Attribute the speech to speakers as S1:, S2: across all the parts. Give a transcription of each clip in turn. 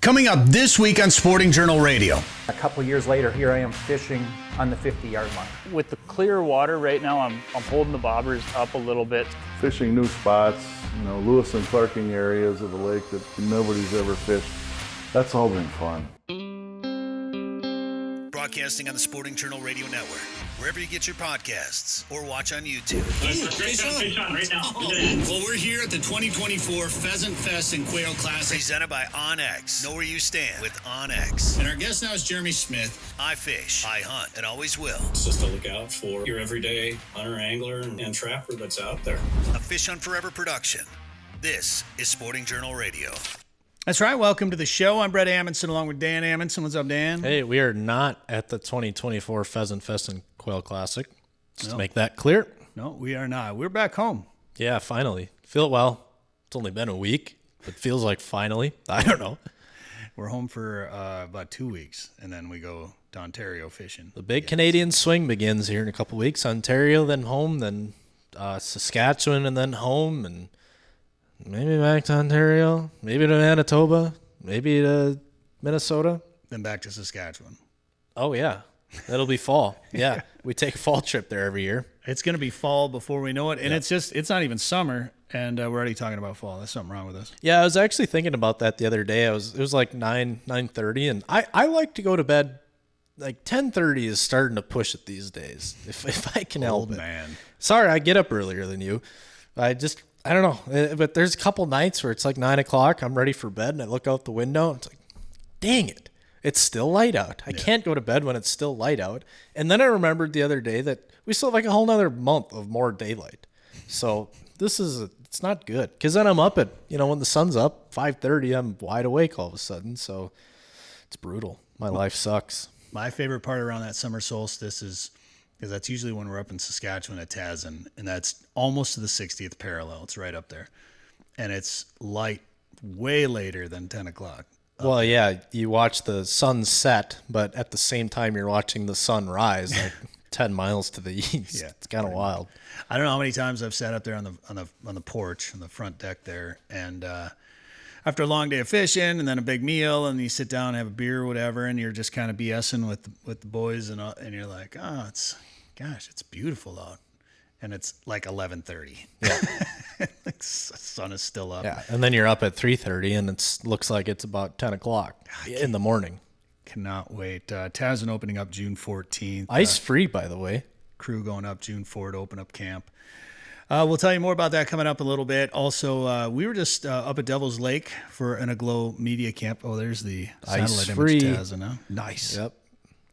S1: Coming up this week on Sporting Journal Radio.
S2: A couple years later, here I am fishing on the 50-yard line.
S3: With the clear water right now, I'm holding the bobbers up a little bit.
S4: Fishing new spots, Lewis and Clarking areas of the lake that nobody's ever fished. That's all been fun.
S1: Broadcasting on the Sporting Journal Radio Network, wherever you get your podcasts, or watch on YouTube.
S5: Fish on right now.
S1: Well, we're here at the 2024 Pheasant Fest and Quail Classic, presented by OnX. Know where you stand with OnX. And our guest now is Jeremy Smith. I fish, I hunt, and always will.
S5: It's just a lookout for your everyday hunter, angler, and trapper that's out there.
S1: A Fish Hunt Forever production. This is Sporting Journal Radio.
S6: That's right. Welcome to the show. I'm Bret Amundson along with Dan Amundson. What's up, Dan?
S7: Hey, we are not at the 2024 Pheasant Fest and Quail Classic. Just to make that clear.
S6: No, we are not. We're back home.
S7: Yeah, finally. Feel well. It's only been a week, but feels like finally. I don't know.
S6: We're home for about 2 weeks, and then we go to Ontario fishing.
S7: The big Canadian swing begins here in a couple weeks. Ontario, then home, then Saskatchewan, and then home, and maybe back to Ontario, maybe to Manitoba, maybe to Minnesota.
S6: Then back to Saskatchewan.
S7: Oh, yeah. That'll be fall. Yeah. We take a fall trip there every year.
S6: It's going to be fall before we know it. And it's not even summer, and we're already talking about fall. There's something wrong with us.
S7: Yeah, I was actually thinking about that the other day. It was like 9:30, and I like to go to bed. Like 10:30 is starting to push it these days, if I can help it.
S6: Man.
S7: Sorry, I get up earlier than you. I don't know. But there's a couple nights where it's like 9 o'clock. I'm ready for bed, and I look out the window, and it's like, dang it. It's still light out. I can't go to bed when it's still light out. And then I remembered the other day that we still have like a whole nother month of more daylight. So it's not good. Because then I'm up at, when the sun's up, 5:30, I'm wide awake all of a sudden. So it's brutal. My life sucks.
S6: My favorite part around that summer solstice is because that's usually when we're up in Saskatchewan at Tasman, and that's almost to the 60th parallel. It's right up there. And it's light way later than 10 o'clock.
S7: Well, yeah, you watch the sun set, but at the same time you're watching the sun rise like 10 miles to the east. Yeah, it's kind of wild.
S6: I don't know how many times I've sat up there on the porch, on the front deck there, and after a long day of fishing and then a big meal, and you sit down and have a beer or whatever, and you're just kind of BSing with the boys, and you're like, oh, it's beautiful out. And it's like 11:30. Yeah. The sun is still up.
S7: Yeah, and then you're up at 3:30, and it looks like it's about 10 o'clock in the morning.
S6: Cannot wait. Tasman opening up June 14th.
S7: Ice free, by the way.
S6: Crew going up June 4th to open up camp. We'll tell you more about that coming up a little bit. Also, we were just up at Devil's Lake for an Aglow Media Camp. Oh, there's the satellite image Tasman. Huh? Nice.
S7: Yep.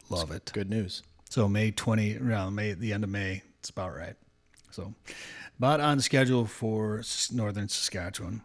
S6: Love it.
S7: Good news.
S6: So the end of May, it's about right. So about on schedule for northern Saskatchewan.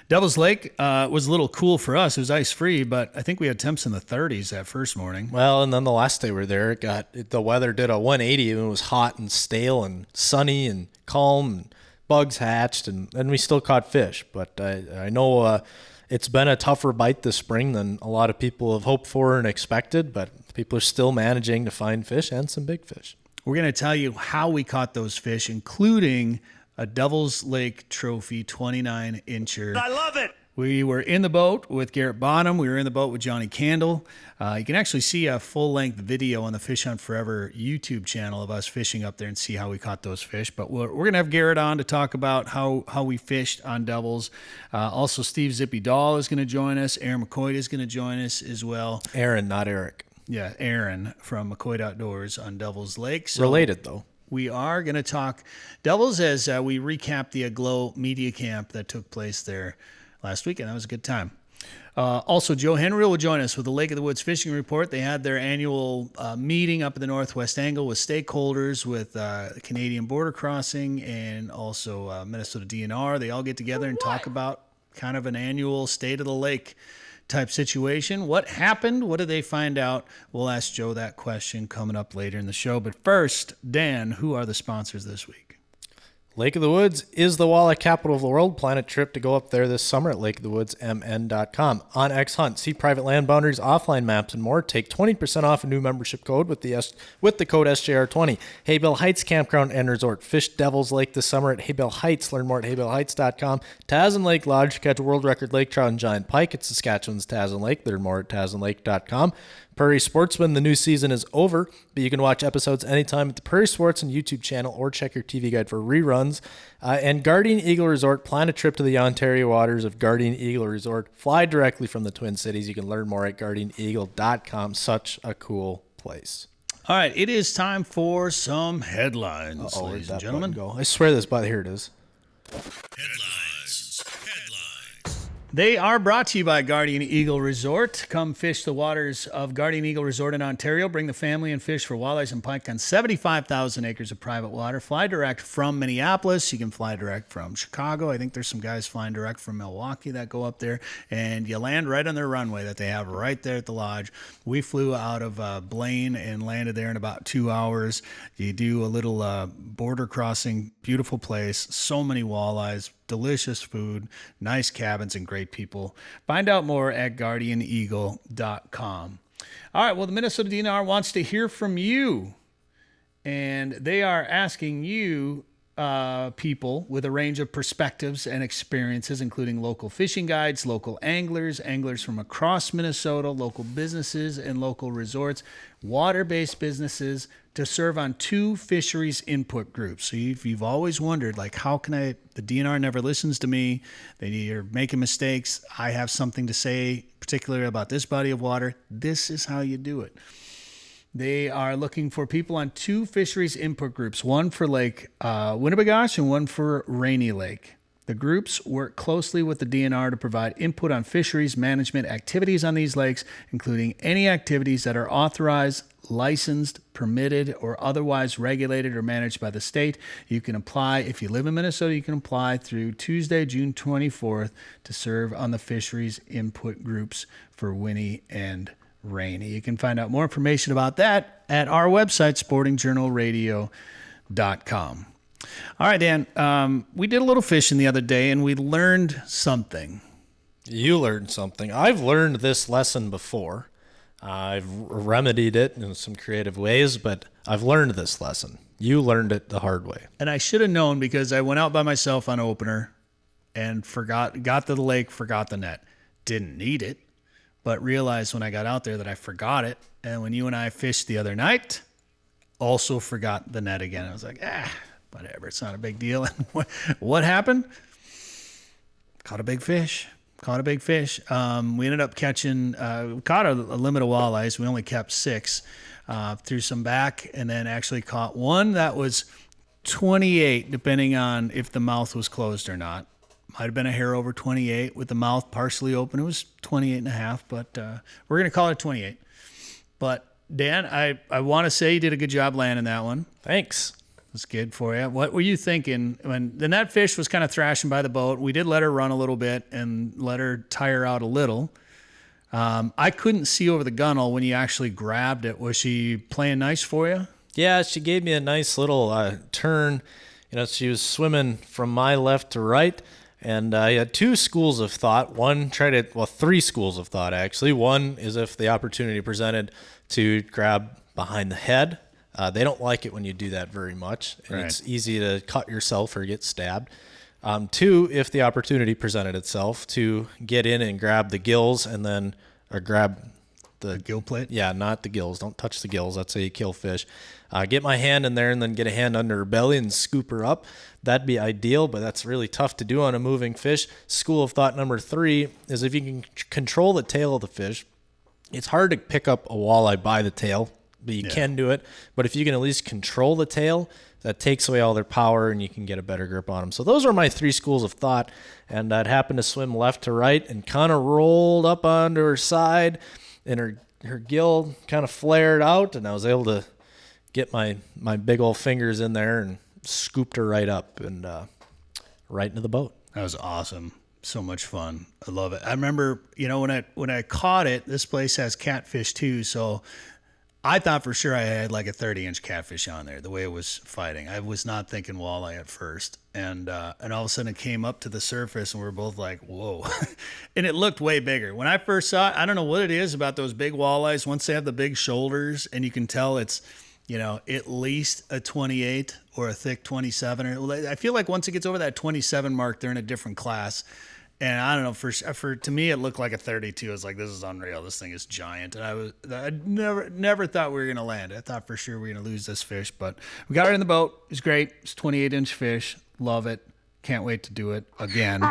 S6: Devil's Lake was a little cool for us. It was ice-free, but I think we had temps in the 30s that first morning.
S7: Well, and then the last day we were there, the weather did a 180, and it was hot and stale and sunny and calm, and bugs hatched, and we still caught fish. But I know it's been a tougher bite this spring than a lot of people have hoped for and expected, but people are still managing to find fish and some big fish.
S6: We're going to tell you how we caught those fish, including a Devil's Lake Trophy 29-incher.
S1: I love it.
S6: We were in the boat with Garrett Bonham. We were in the boat with Johnny Candle. You can actually see a full-length video on the Fish Hunt Forever YouTube channel of us fishing up there and see how we caught those fish. But we're going to have Garrett on to talk about how we fished on Devils. Also, Steve Zippy Dahl is going to join us. Aaron McQuoid is going to join us as well.
S7: Aaron, not Eric.
S6: Yeah, Aaron from McQuoid Outdoors on Devil's Lake. So
S7: related, though.
S6: We are going to talk Devils as we recap the Aglow Media Camp that took place there last week, and that was a good time. Also, Joe Henry will join us with the Lake of the Woods Fishing Report. They had their annual meeting up at the Northwest Angle with stakeholders, with the Canadian Border Crossing, and also Minnesota DNR. They all get together and talk about kind of an annual State of the Lake type situation. What happened? What did they find out? We'll ask Joe that question coming up later in the show. But first, Dan, who are the sponsors this week?
S7: Lake of the Woods is the walleye capital of the world. Plan a trip to go up there this summer at lakeofthewoodsmn.com. OnX Hunt. See private land boundaries, offline maps, and more. Take 20% off a new membership code with the code SJR20. Haybell Heights Campground and Resort. Fish Devil's Lake this summer at Haybell Heights. Learn more at haybellheights.com. Tasman Lake Lodge. Catch a world record lake trout and giant pike at Saskatchewan's Tasman Lake. Learn more at tasmanlake.com. Prairie Sportsman, the new season is over, but you can watch episodes anytime at the Prairie Sports and YouTube channel or check your TV guide for reruns. And Guardian Eagle Resort, plan a trip to the Ontario waters of Guardian Eagle Resort. Fly directly from the Twin Cities. You can learn more at guardianeagle.com. Such a cool place.
S6: All right, it is time for some headlines, ladies and gentlemen.
S7: Go? I swear this, but here it is.
S1: Headlines.
S6: They are brought to you by Guardian Eagle Resort. Come fish the waters of Guardian Eagle Resort in Ontario. Bring the family and fish for walleyes and pike on 75,000 acres of private water. Fly direct from Minneapolis. You can fly direct from Chicago. I think there's some guys flying direct from Milwaukee that go up there. And you land right on their runway that they have right there at the lodge. We flew out of Blaine and landed there in about 2 hours. You do a little border crossing. Beautiful place. So many walleyes. Delicious food, nice cabins, and great people. Find out more at guardianeagle.com. All right, well, the Minnesota DNR wants to hear from you, and they are asking you, people with a range of perspectives and experiences, including local fishing guides, local anglers, anglers from across Minnesota, local businesses and local resorts, water-based businesses, to serve on 2 fisheries input groups. So if you've always wondered, like, how can the DNR never listens to me, they're making mistakes, I have something to say, particularly about this body of water, this is how you do it. They are looking for people on 2 fisheries input groups, one for Lake Winnebagosh and one for Rainy Lake. The groups work closely with the DNR to provide input on fisheries management activities on these lakes, including any activities that are authorized, licensed, permitted, or otherwise regulated or managed by the state. You can apply, if you live in Minnesota, you can apply through Tuesday, June 24th to serve on the fisheries input groups for Winnie and Rainy. You can find out more information about that at our website, sportingjournalradio.com. All right, Dan, we did a little fishing the other day, and we learned something.
S7: You learned something. I've learned this lesson before. I've remedied it in some creative ways, but I've learned this lesson. You learned it the hard way.
S6: And I should have known because I went out by myself on opener and got to the lake, forgot the net. Didn't need it, but realized when I got out there that I forgot it. And when you and I fished the other night, also forgot the net again. I was like, whatever, it's not a big deal. And what happened? Caught a big fish. We ended up catching, caught a limit of walleyes. We only kept 6, threw some back, and then actually caught one that was 28, depending on if the mouth was closed or not. Might have been a hair over 28 with the mouth partially open. It was 28 and a half, but we're going to call it 28. But Dan, I want to say you did a good job landing that one.
S7: Thanks.
S6: That's good for you. What were you thinking when the net fish was kind of thrashing by the boat? We did let her run a little bit and let her tire out a little. I couldn't see over the gunnel when you actually grabbed it. Was she playing nice for you?
S7: Yeah, she gave me a nice little turn. She was swimming from my left to right, and I had 2 schools of thought. 3 schools of thought, actually. One is if the opportunity presented to grab behind the head. They don't like it when you do that very much, and It's easy to cut yourself or get stabbed. 2, if the opportunity presented itself to get in and grab the gills or grab the
S6: gill plate?
S7: Yeah, not the gills. Don't touch the gills. That's how you kill fish. Get my hand in there and then get a hand under her belly and scoop her up. That'd be ideal, but that's really tough to do on a moving fish. School of thought number 3 is if you can control the tail of the fish. It's hard to pick up a walleye by the tail, but you can do it. But if you can at least control the tail, that takes away all their power and you can get a better grip on them. So those are my 3 schools of thought. And I'd happened to swim left to right and kind of rolled up onto her side, and her gill kind of flared out, and I was able to get my big old fingers in there and scooped her right up and right into the boat.
S6: That was awesome. So much fun. I love it. I remember, when I caught it, this place has catfish too, so I thought for sure I had like a 30-inch catfish on there, the way it was fighting. I was not thinking walleye at first. And all of a sudden it came up to the surface and we were both like, whoa. And it looked way bigger. When I first saw it, I don't know what it is about those big walleyes. Once they have the big shoulders and you can tell it's, at least a 28 or a thick 27. I feel like once it gets over that 27 mark, they're in a different class. And I don't know, to me, it looked like a 32. I was like, this is unreal. This thing is giant. And I never thought we were going to land. I thought for sure we were going to lose this fish, but we got it in the boat. It was great. It's 28-inch fish. Love it. Can't wait to do it again.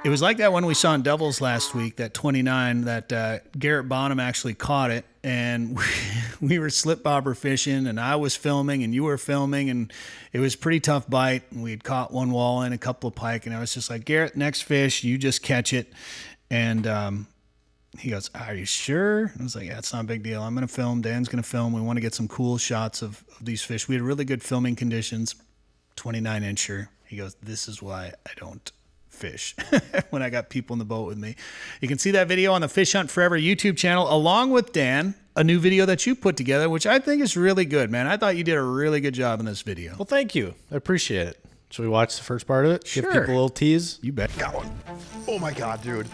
S6: It was like that when we saw in Devils last week, that 29, that Garrett Bonham actually caught it. And we were slip bobber fishing, and I was filming, and you were filming, and it was a pretty tough bite. And we had caught one walleye and a couple of pike, and I was just like, Garrett, next fish, you just catch it. And he goes, are you sure? I was like, yeah, it's not a big deal. I'm going to film. Dan's going to film. We want to get some cool shots of these fish. We had really good filming conditions, 29-incher. He goes, this is why I don't fish when I got people in the boat with me. You can see that video on the Fish Hunt Forever YouTube channel, along with Dan, a new video that you put together, which I think is really good, man. I thought you did a really good job in this video.
S7: Well, thank you. I appreciate it. Should we watch the first part of it?
S6: Sure.
S7: Give people a little tease?
S6: You bet.
S8: Got one. Oh my God, dude.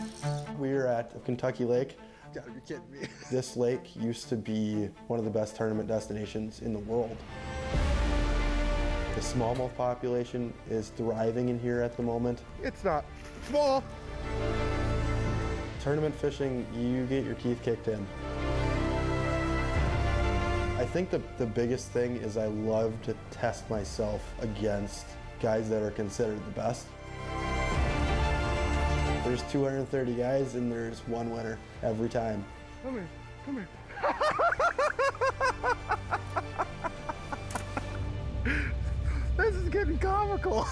S9: We're at Kentucky Lake.
S8: You gotta be kidding me.
S9: This lake used to be one of the best tournament destinations in the world. The smallmouth population is thriving in here at the moment.
S8: It's not small.
S9: Tournament fishing, you get your teeth kicked in. I think the biggest thing is I love to test myself against guys that are considered the best. There's 230 guys and there's one winner every time.
S8: Come here, come here. This is getting comical.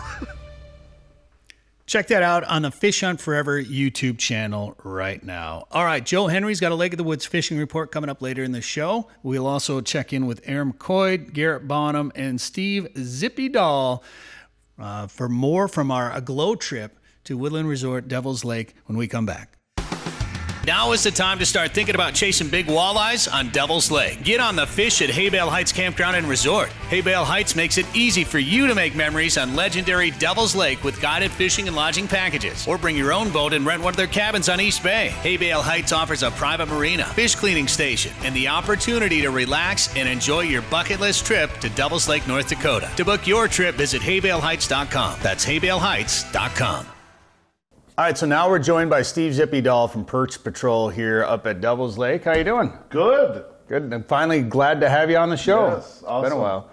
S6: Check that out on the Fish Hunt Forever YouTube channel right now. All right, Joe Henry's got a Lake of the Woods fishing report coming up later in the show. We'll also check in with Aaron McQuoid, Garrett Bonham, and Steve Zippy Dahl for more from our Aglow trip to Woodland Resort Devil's Lake when we come back. Now is the time to start thinking about chasing big walleyes on Devil's Lake. Get on the fish at Hay Bale Heights Campground and Resort. Hay Bale Heights makes it easy for you to make memories on legendary Devil's Lake with guided fishing and lodging packages. Or bring your own boat and rent one of their cabins on East Bay. Hay Bale Heights offers a private marina, fish cleaning station, and the opportunity to relax and enjoy your bucket list trip to Devil's Lake, North Dakota. To book your trip, visit haybaleheights.com. That's haybaleheights.com. All right, so now we're joined by Steve Zippy Dahl from Perch Patrol here up at Devil's Lake. How you doing?
S4: Good.
S6: Good. I'm finally glad to have you on the show.
S4: Yes, awesome.
S6: It's been a while.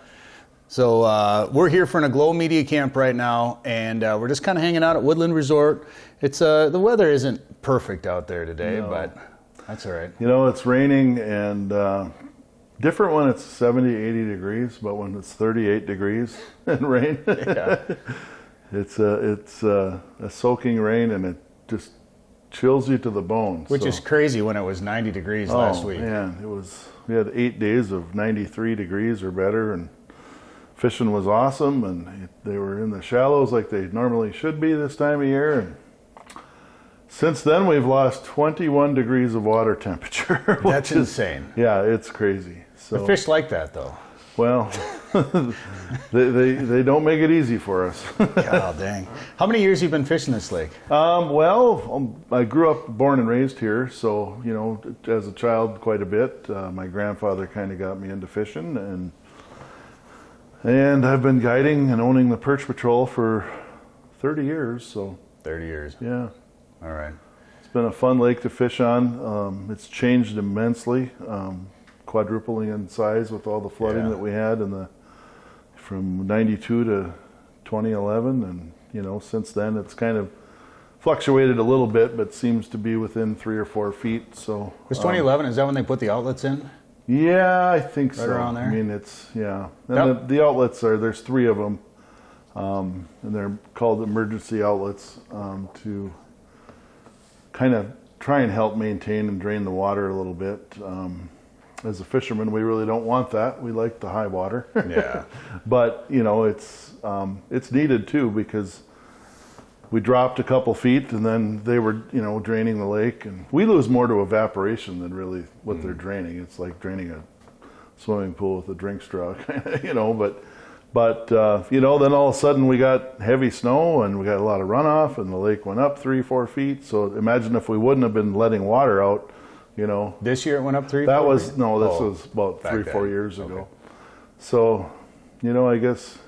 S6: So we're here for an Aglow Media Camp right now, and we're just kind of hanging out at Woodland Resort. It's the weather isn't perfect out there today, but that's all right.
S4: You know, it's raining and different when it's 70, 80 degrees, but when it's 38 degrees and rain.
S6: Yeah.
S4: It's a soaking rain, and it just chills you to the bone.
S6: Which is crazy when it was 90 degrees last week.
S4: Man, we had 8 days of 93 degrees or better, and fishing was awesome, and they were in the shallows like they normally should be this time of year. And since then, we've lost 21 degrees of water temperature.
S6: That's insane.
S4: Yeah, it's crazy. So
S6: The fish like that, though.
S4: Well, they don't make it easy for us.
S6: God dang. How many years have you been fishing this lake?
S4: I grew up, born and raised here, so, you know, as a child quite a bit. My grandfather kind of got me into fishing, and I've been guiding and owning the Perch Patrol for 30 years, so.
S6: 30 years.
S4: Yeah.
S6: All right.
S4: It's been a fun lake to fish on. It's changed immensely. Quadrupling in size with all the flooding that we had from 92 to 2011, and you know, since then it's kind of fluctuated a little bit, but seems to be within 3 or 4 feet. So
S6: was 2011? Is that when they put the outlets in?
S4: Yeah, I think so.
S6: Right around there.
S4: I mean, it's And the outlets there's 3 of them, and they're called emergency outlets to kind of try and help maintain and drain the water a little bit. As a fisherman, we really don't want that. We like the high water.
S6: Yeah.
S4: But, you know, it's needed too, because we dropped a couple feet and then they were, you know, draining the lake. And we lose more to evaporation than really what they're draining. It's like draining a swimming pool with a drink straw, you know, but you know, then all of a sudden we got heavy snow and we got a lot of runoff and the lake went up 3-4 feet. So imagine if we wouldn't have been letting water out, you know.
S10: This year it went up 3?
S4: That was, no, this was about 3-4 years ago.
S10: Okay.
S4: So, you know, I guess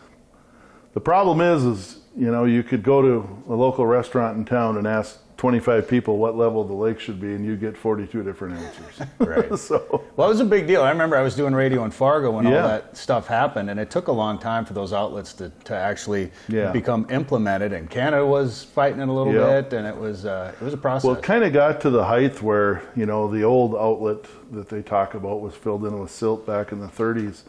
S4: the problem is, you know, you could go to a local restaurant in town and ask 25 people what level the lake should be, and you get 42 different answers.
S10: Right.
S4: So,
S10: well, it was a big deal. I remember I was doing radio in Fargo when all
S4: Yeah.
S10: that stuff happened, and it took a long time for those outlets to actually
S4: Yeah.
S10: become implemented. And Canada was fighting it a little
S4: Yeah.
S10: bit, and it was a process.
S4: well, it kind of got to the height where, you know, the old outlet that they talk about was filled in with silt back in the 30s.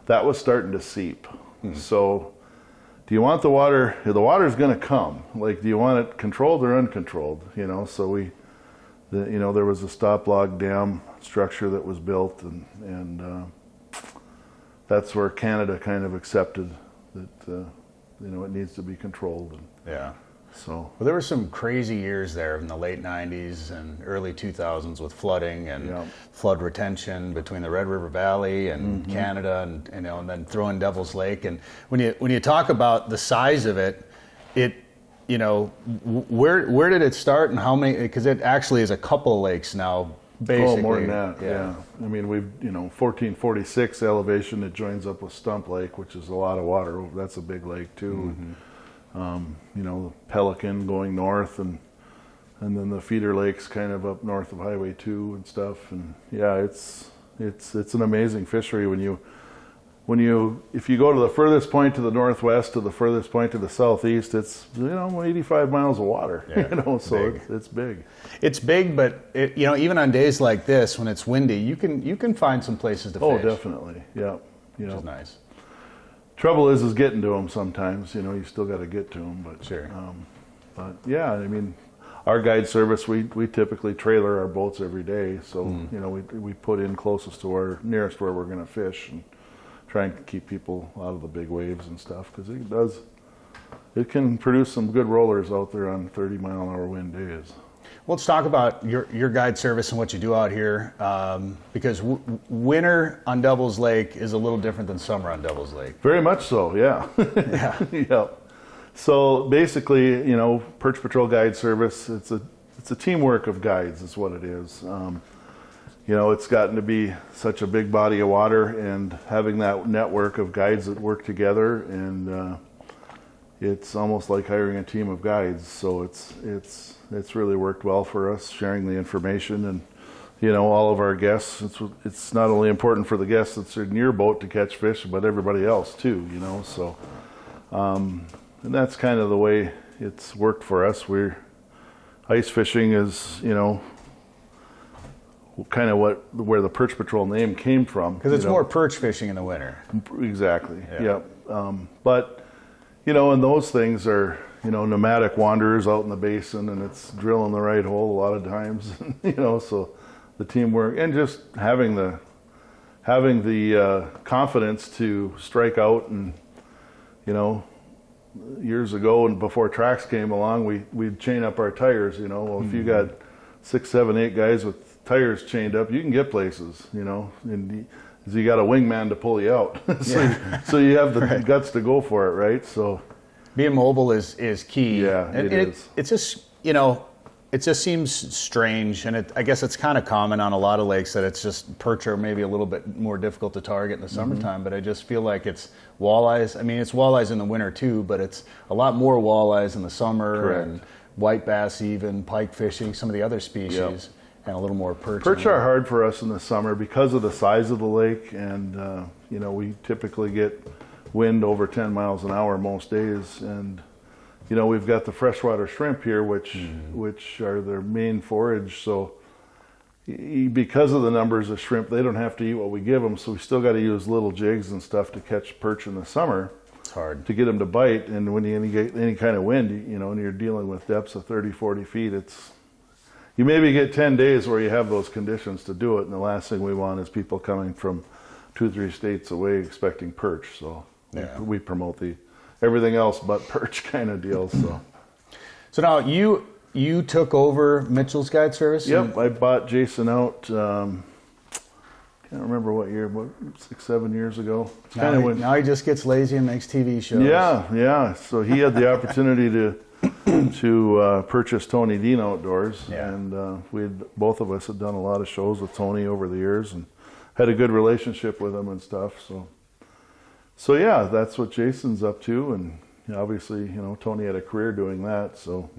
S4: That was starting to seep. So, do you want the water? The water's going to come. Like, do you want it controlled or uncontrolled? You know, so you know, there was a stop log dam structure that was built, and that's where Canada kind of accepted that, you know, it needs to be controlled. And
S10: yeah.
S4: so,
S10: Well, there were some crazy years there in the late 90s and early 2000s with flooding and
S4: Yeah.
S10: flood retention between the Red River Valley and Canada, and you know, and then throw in Devil's Lake. And when you talk about the size of it, you know, where did it start and how many? Because it actually is a couple of lakes now. Basically,
S4: oh, more than that, yeah. I mean, we've, you know, 1446 elevation, it joins up with Stump Lake, which is a lot of water. That's a big lake too. You know, Pelican going north, and then the feeder lakes kind of up north of Highway 2 and stuff. And yeah, it's an amazing fishery if you go to the furthest point to the northwest to the furthest point to the southeast, it's, you know, 85 miles of water.
S10: Yeah,
S4: you know, so
S10: big.
S4: it's big.
S10: It's big, but you know, even on days like this when it's windy, you can find some places to fish.
S4: Oh, definitely, yeah. You know,
S10: Which is nice.
S4: trouble is getting to them sometimes. You know, you still got to get to them, but
S10: Sure.
S4: But yeah, I mean, our guide service, we typically trailer our boats every day, so you know, we put in closest to nearest where we're going to fish and try and keep people out of the big waves and stuff, because it can produce some good rollers out there on 30-mile-an-hour wind days.
S10: Well, let's talk about your guide service and what you do out here, because winter on Devil's Lake is a little different than summer on Devil's Lake.
S4: Very much so, yeah.
S10: Yeah.
S4: Yeah. So basically, you know, Perch Patrol Guide Service, it's a teamwork of guides is what it is. You know, it's gotten to be such a big body of water, and having that network of guides that work together, and it's almost like hiring a team of guides. So it's really worked well for us, sharing the information, and you know, all of our guests. It's not only important for the guests that's in your boat to catch fish, but everybody else too. You know, so and that's kind of the way it's worked for us. Ice fishing is, you know, kind of where the Perch Patrol name came from.
S10: Because it's more perch fishing in the winter.
S4: Exactly.
S10: Yeah.
S4: Yep. But you know, and those things are, you know, nomadic wanderers out in the basin, and it's drilling the right hole a lot of times. You know, so the teamwork and just having the confidence to strike out. And you know, years ago and before tracks came along, we'd chain up our tires. You know, well, if you got 6, 7, 8 guys with tires chained up, you can get places, you know, and you got a wingman to pull you out. So you have the guts to go for it, right? So
S10: being mobile is key.
S4: Yeah, it is.
S10: It's just, you know, it just seems strange, and I guess it's kind of common on a lot of lakes that it's just perch are maybe a little bit more difficult to target in the summertime, but I just feel like it's walleyes. I mean, it's walleyes in the winter too, but it's a lot more walleyes in the summer.
S4: Correct.
S10: And white bass, even pike fishing, some of the other species.
S4: Yep.
S10: And a little more perch.
S4: Perch are hard for us in the summer because of the size of the lake, and you know, we typically get wind over 10 miles an hour most days, and you know, we've got the freshwater shrimp here, which are their main forage. So because of the numbers of shrimp, they don't have to eat what we give them, so we still got to use little jigs and stuff to catch perch in the summer.
S10: It's hard
S4: to get them to bite, and when you get any kind of wind, you know, and you're dealing with depths of 30, 40 feet, you maybe get 10 days where you have those conditions to do it, and the last thing we want is people coming from 2-3 states away expecting perch. So
S10: yeah.
S4: we promote the everything else but perch kind of deal.
S10: So now you took over Mitchell's guide service?
S4: Yep, I bought Jason out. can't remember what year, but 6, 7 years ago. It's
S10: Now,
S4: kind of
S10: he,
S4: when.
S10: now he just gets lazy and makes TV shows.
S4: Yeah. So he had the opportunity to purchase Tony Dean Outdoors, and both of us had done a lot of shows with Tony over the years, and had a good relationship with him and stuff. So yeah, that's what Jason's up to, and obviously, Tony had a career doing that. So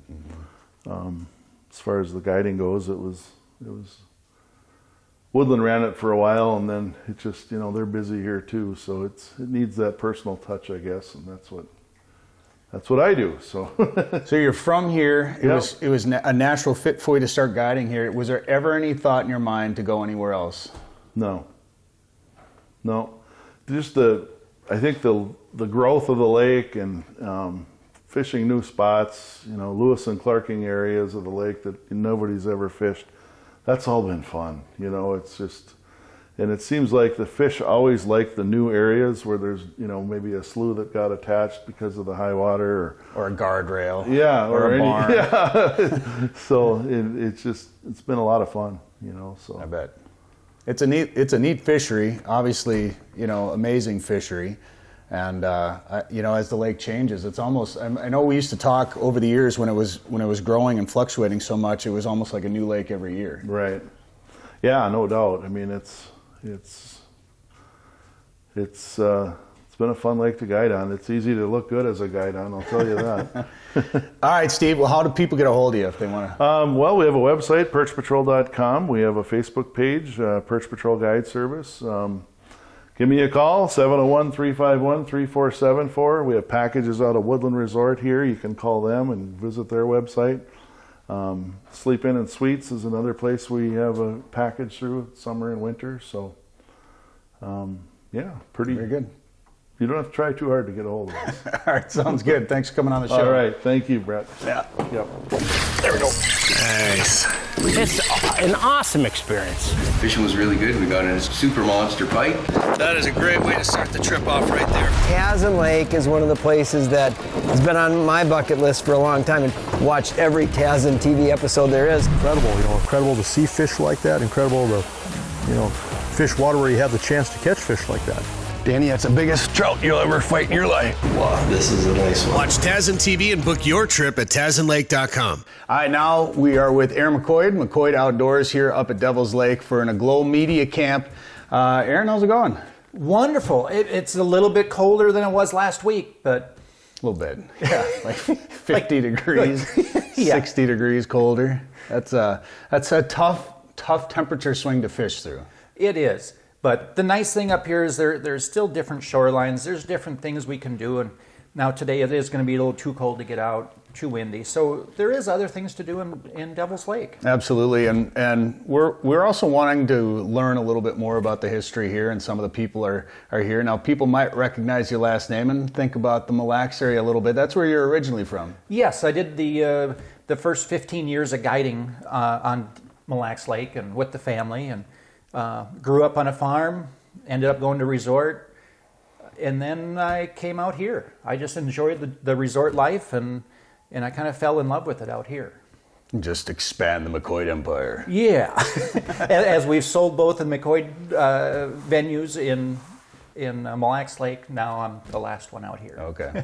S4: as far as the guiding goes, it was. Woodland ran it for a while, and then it just, they're busy here too, so it needs that personal touch, I guess, and that's what I do. So,
S10: so you're from here. It was a natural fit for you to start guiding here. Was there ever any thought in your mind to go anywhere else?
S4: No. Just I think the growth of the lake and fishing new spots, Lewis and Clarking areas of the lake that nobody's ever fished. That's all been fun, it's just, and it seems like the fish always like the new areas where there's, maybe a slough that got attached because of the high water
S10: or a guardrail.
S4: Yeah.
S10: Or a barn.
S4: Yeah. So it's been a lot of fun, so.
S10: I bet. It's a neat fishery, obviously, amazing fishery. And as the lake changes, it's almost. I know we used to talk over the years when it was growing and fluctuating so much. It was almost like a new lake every year.
S4: Right. Yeah, no doubt. I mean, it's been a fun lake to guide on. It's easy to look good as a guide on. I'll tell you that.
S10: All right, Steve. Well, how do people get a hold of you if they want to?
S4: Well, we have a website, perchpatrol.com. We have a Facebook page, Perch Patrol Guide Service. Give me a call, 701-351-3474. We have packages out of Woodland Resort here. You can call them and visit their website. Sleep In and Suites is another place we have a package through summer and winter. So, pretty
S10: very good.
S4: You don't have to try too hard to get a hold of us.
S10: All right, sounds good. Thanks for coming on the show.
S4: All right, thank you, Bret.
S10: Yeah.
S4: Yep.
S11: There we go. Nice. It's an awesome experience.
S12: Fishing was really good. We got in a super monster pike.
S1: That is a great way to start the trip off right there.
S13: Chasm Lake is one of the places that has been on my bucket list for a long time, and watched every Chasm TV episode there is.
S14: Incredible, incredible to see fish like that. Incredible to, fish water where you have the chance to catch fish like that.
S11: Danny, that's the biggest trout you'll ever fight in your life.
S12: Wow, this is a nice one.
S1: Watch Tasman TV and book your trip at TasmanLake.com.
S10: All right, now we are with Aaron McQuoid, McQuoid Outdoors here up at Devil's Lake for an Aglow Media Camp. Aaron, how's it going?
S2: Wonderful. It's a little bit colder than it was last week, but...
S10: A little bit. Yeah, like 50 degrees, 60 degrees colder. That's a tough temperature swing to fish through.
S2: It is. But the nice thing up here is there's still different shorelines. There's different things we can do. And now today it is going to be a little too cold to get out, too windy. So there is other things to do in Devil's Lake.
S10: Absolutely. And we're also wanting to learn a little bit more about the history here, and some of the people are here. Now, people might recognize your last name and think about the Mille Lacs area a little bit. That's where you're originally from.
S2: Yes, I did the first 15 years of guiding on Mille Lacs Lake and with the family, and grew up on a farm, ended up going to resort, and then I came out here. I just enjoyed the resort life, and I kind of fell in love with it out here.
S10: Just expand the McQuoid empire.
S2: Yeah. As we've sold both the McQuoid venues in Mille Lacs Lake, now I'm the last one out here.
S10: Okay.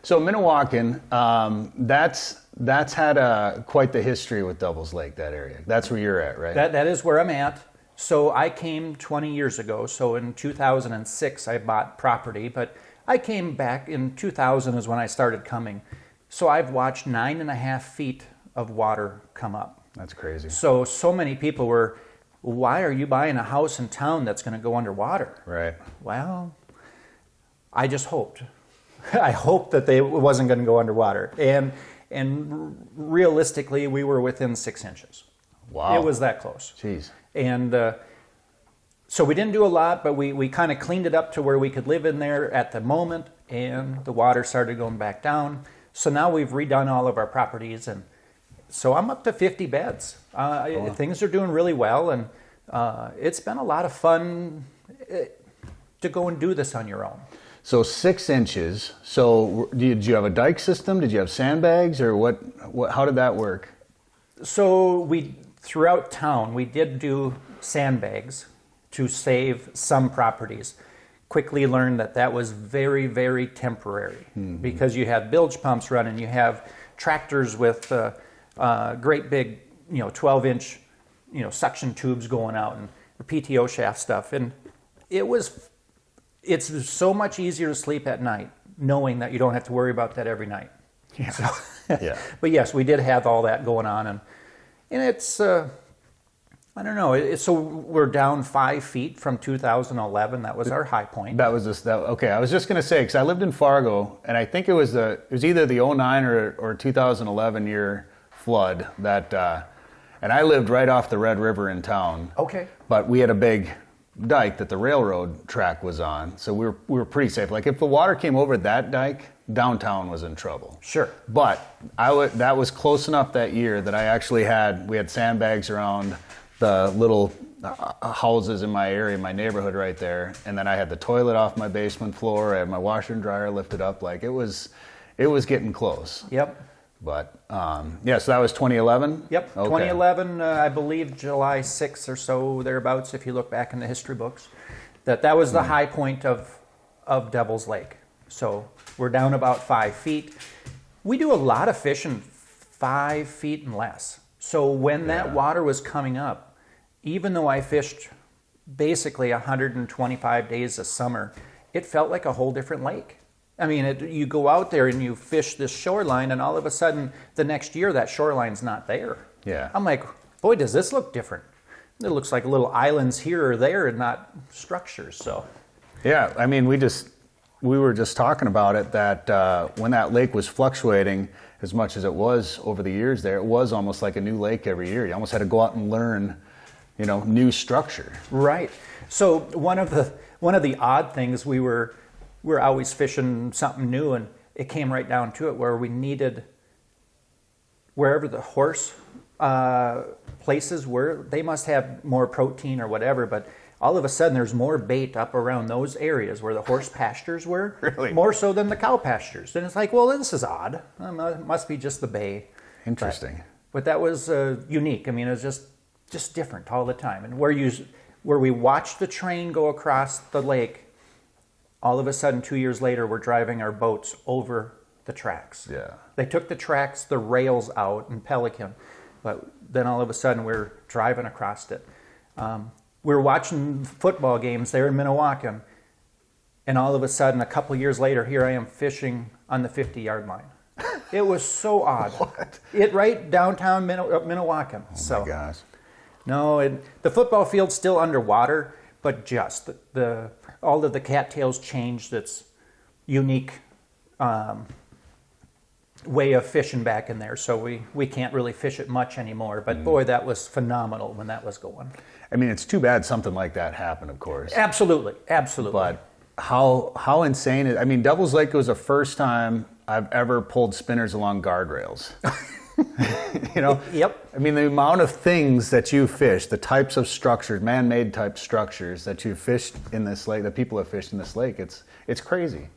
S10: So Minnewacan, that's had quite the history with Devil's Lake, that area. That's where you're at, right?
S2: That is where I'm at. So I came 20 years ago. So in 2006, I bought property, but I came back in 2000 is when I started coming. So I've watched 9.5 feet of water come up.
S10: That's crazy.
S2: So many people were, why are you buying a house in town that's going to go underwater?
S10: Right.
S2: Well, I just hoped. I hoped that it wasn't going to go underwater. And realistically, we were within 6 inches.
S10: Wow.
S2: It was that close.
S10: Jeez.
S2: And so we didn't do a lot, but we kind of cleaned it up to where we could live in there at the moment, and the water started going back down. So now we've redone all of our properties, and so I'm up to 50 beds. Things are doing really well, and it's been a lot of fun to go and do this on your own.
S10: So 6 inches. So did you have a dike system? Did you have sandbags, or what? How did that work?
S2: So throughout town, we did do sandbags to save some properties. Quickly learned that that was very, very temporary because you have bilge pumps running, you have tractors with great big, 12-inch, suction tubes going out and PTO shaft stuff. And it's so much easier to sleep at night knowing that you don't have to worry about that every night.
S10: Yeah.
S2: So,
S10: Yeah.
S2: But yes, we did have all that going on, and it's I don't know. So we're down 5 feet from 2011. That was our high point.
S10: That was okay. I was just going to say, because I lived in Fargo, and I think it was either the 09 or 2011 year flood that, and I lived right off the Red River in town.
S2: Okay.
S10: But we had a big dike that the railroad track was on, so we were pretty safe. Like if the water came over that dike, downtown was in trouble.
S2: Sure.
S10: But that was close enough that year that we had sandbags around the little houses in my area, my neighborhood right there, and then I had the toilet off my basement floor. I had my washer and dryer lifted up. Like it was getting close.
S2: Yep.
S10: But so that was 2011.
S2: Yep.
S10: Okay.
S2: 2011, I believe July 6th or so thereabouts. If you look back in the history books, that was the high point of Devil's Lake. So we're down about 5 feet. We do a lot of fishing 5 feet and less. So when that water was coming up, even though I fished basically 125 days a summer, it felt like a whole different lake. I mean, you go out there and you fish this shoreline, and all of a sudden, the next year, that shoreline's not there.
S10: Yeah.
S2: I'm like, boy, does this look different. It looks like little islands here or there and not structures, so.
S10: Yeah, I mean, we were just talking about it, that when that lake was fluctuating as much as it was over the years there, it was almost like a new lake every year. You almost had to go out and learn, new structure.
S2: Right. So one of the odd things, we're always fishing something new, and it came right down to it where we needed, wherever the horse places were, they must have more protein or whatever, but all of a sudden there's more bait up around those areas where the horse pastures were,
S10: Really?
S2: more so than the cow pastures. And it's like, well, this is odd. It must be just the bay.
S10: Interesting.
S2: But that was unique. I mean, it was just different all the time. And where we watched the train go across the lake, all of a sudden 2 years later, we're driving our boats over the tracks.
S10: Yeah.
S2: They took the tracks, the rails out in Pelican, but then all of a sudden we're driving across it. We were watching football games there in Minnewacan, and all of a sudden, a couple years later, here I am fishing on the 50-yard line. It was so odd.
S10: What?
S2: Right downtown Minnewacan.
S10: Oh my gosh.
S2: No, the football field's still underwater, but just all of the cattails changed its unique way of fishing back in there. So we can't really fish it much anymore. But boy, that was phenomenal when that was going.
S10: I mean, it's too bad something like that happened, of course.
S2: Absolutely.
S10: But how insane is, I mean, Devil's Lake was the first time I've ever pulled spinners along guardrails.
S2: Yep.
S10: I mean, the amount of things that you fish, the types of structures, man-made type structures that you fished in this lake, that people have fished in this lake, it's crazy.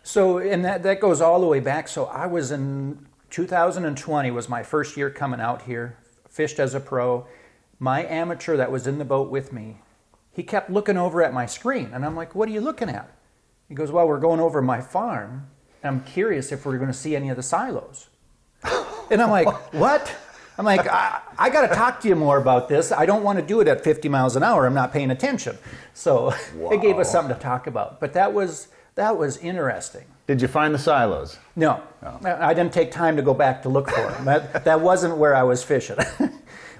S2: So, and that goes all the way back. So I was in 2020 was my first year coming out here, fished as a pro. My amateur that was in the boat with me, he kept looking over at my screen, and I'm like, what are you looking at? He goes, well, we're going over my farm. I'm curious if we're going to see any of the silos. And I'm like, what? I'm like, I got to talk to you more about this. I don't want to do it at 50 miles an hour. I'm not paying attention. So It gave us something to talk about. But that was interesting.
S10: Did you find the silos?
S2: No. I didn't take time to go back to look for them. That wasn't where I was fishing.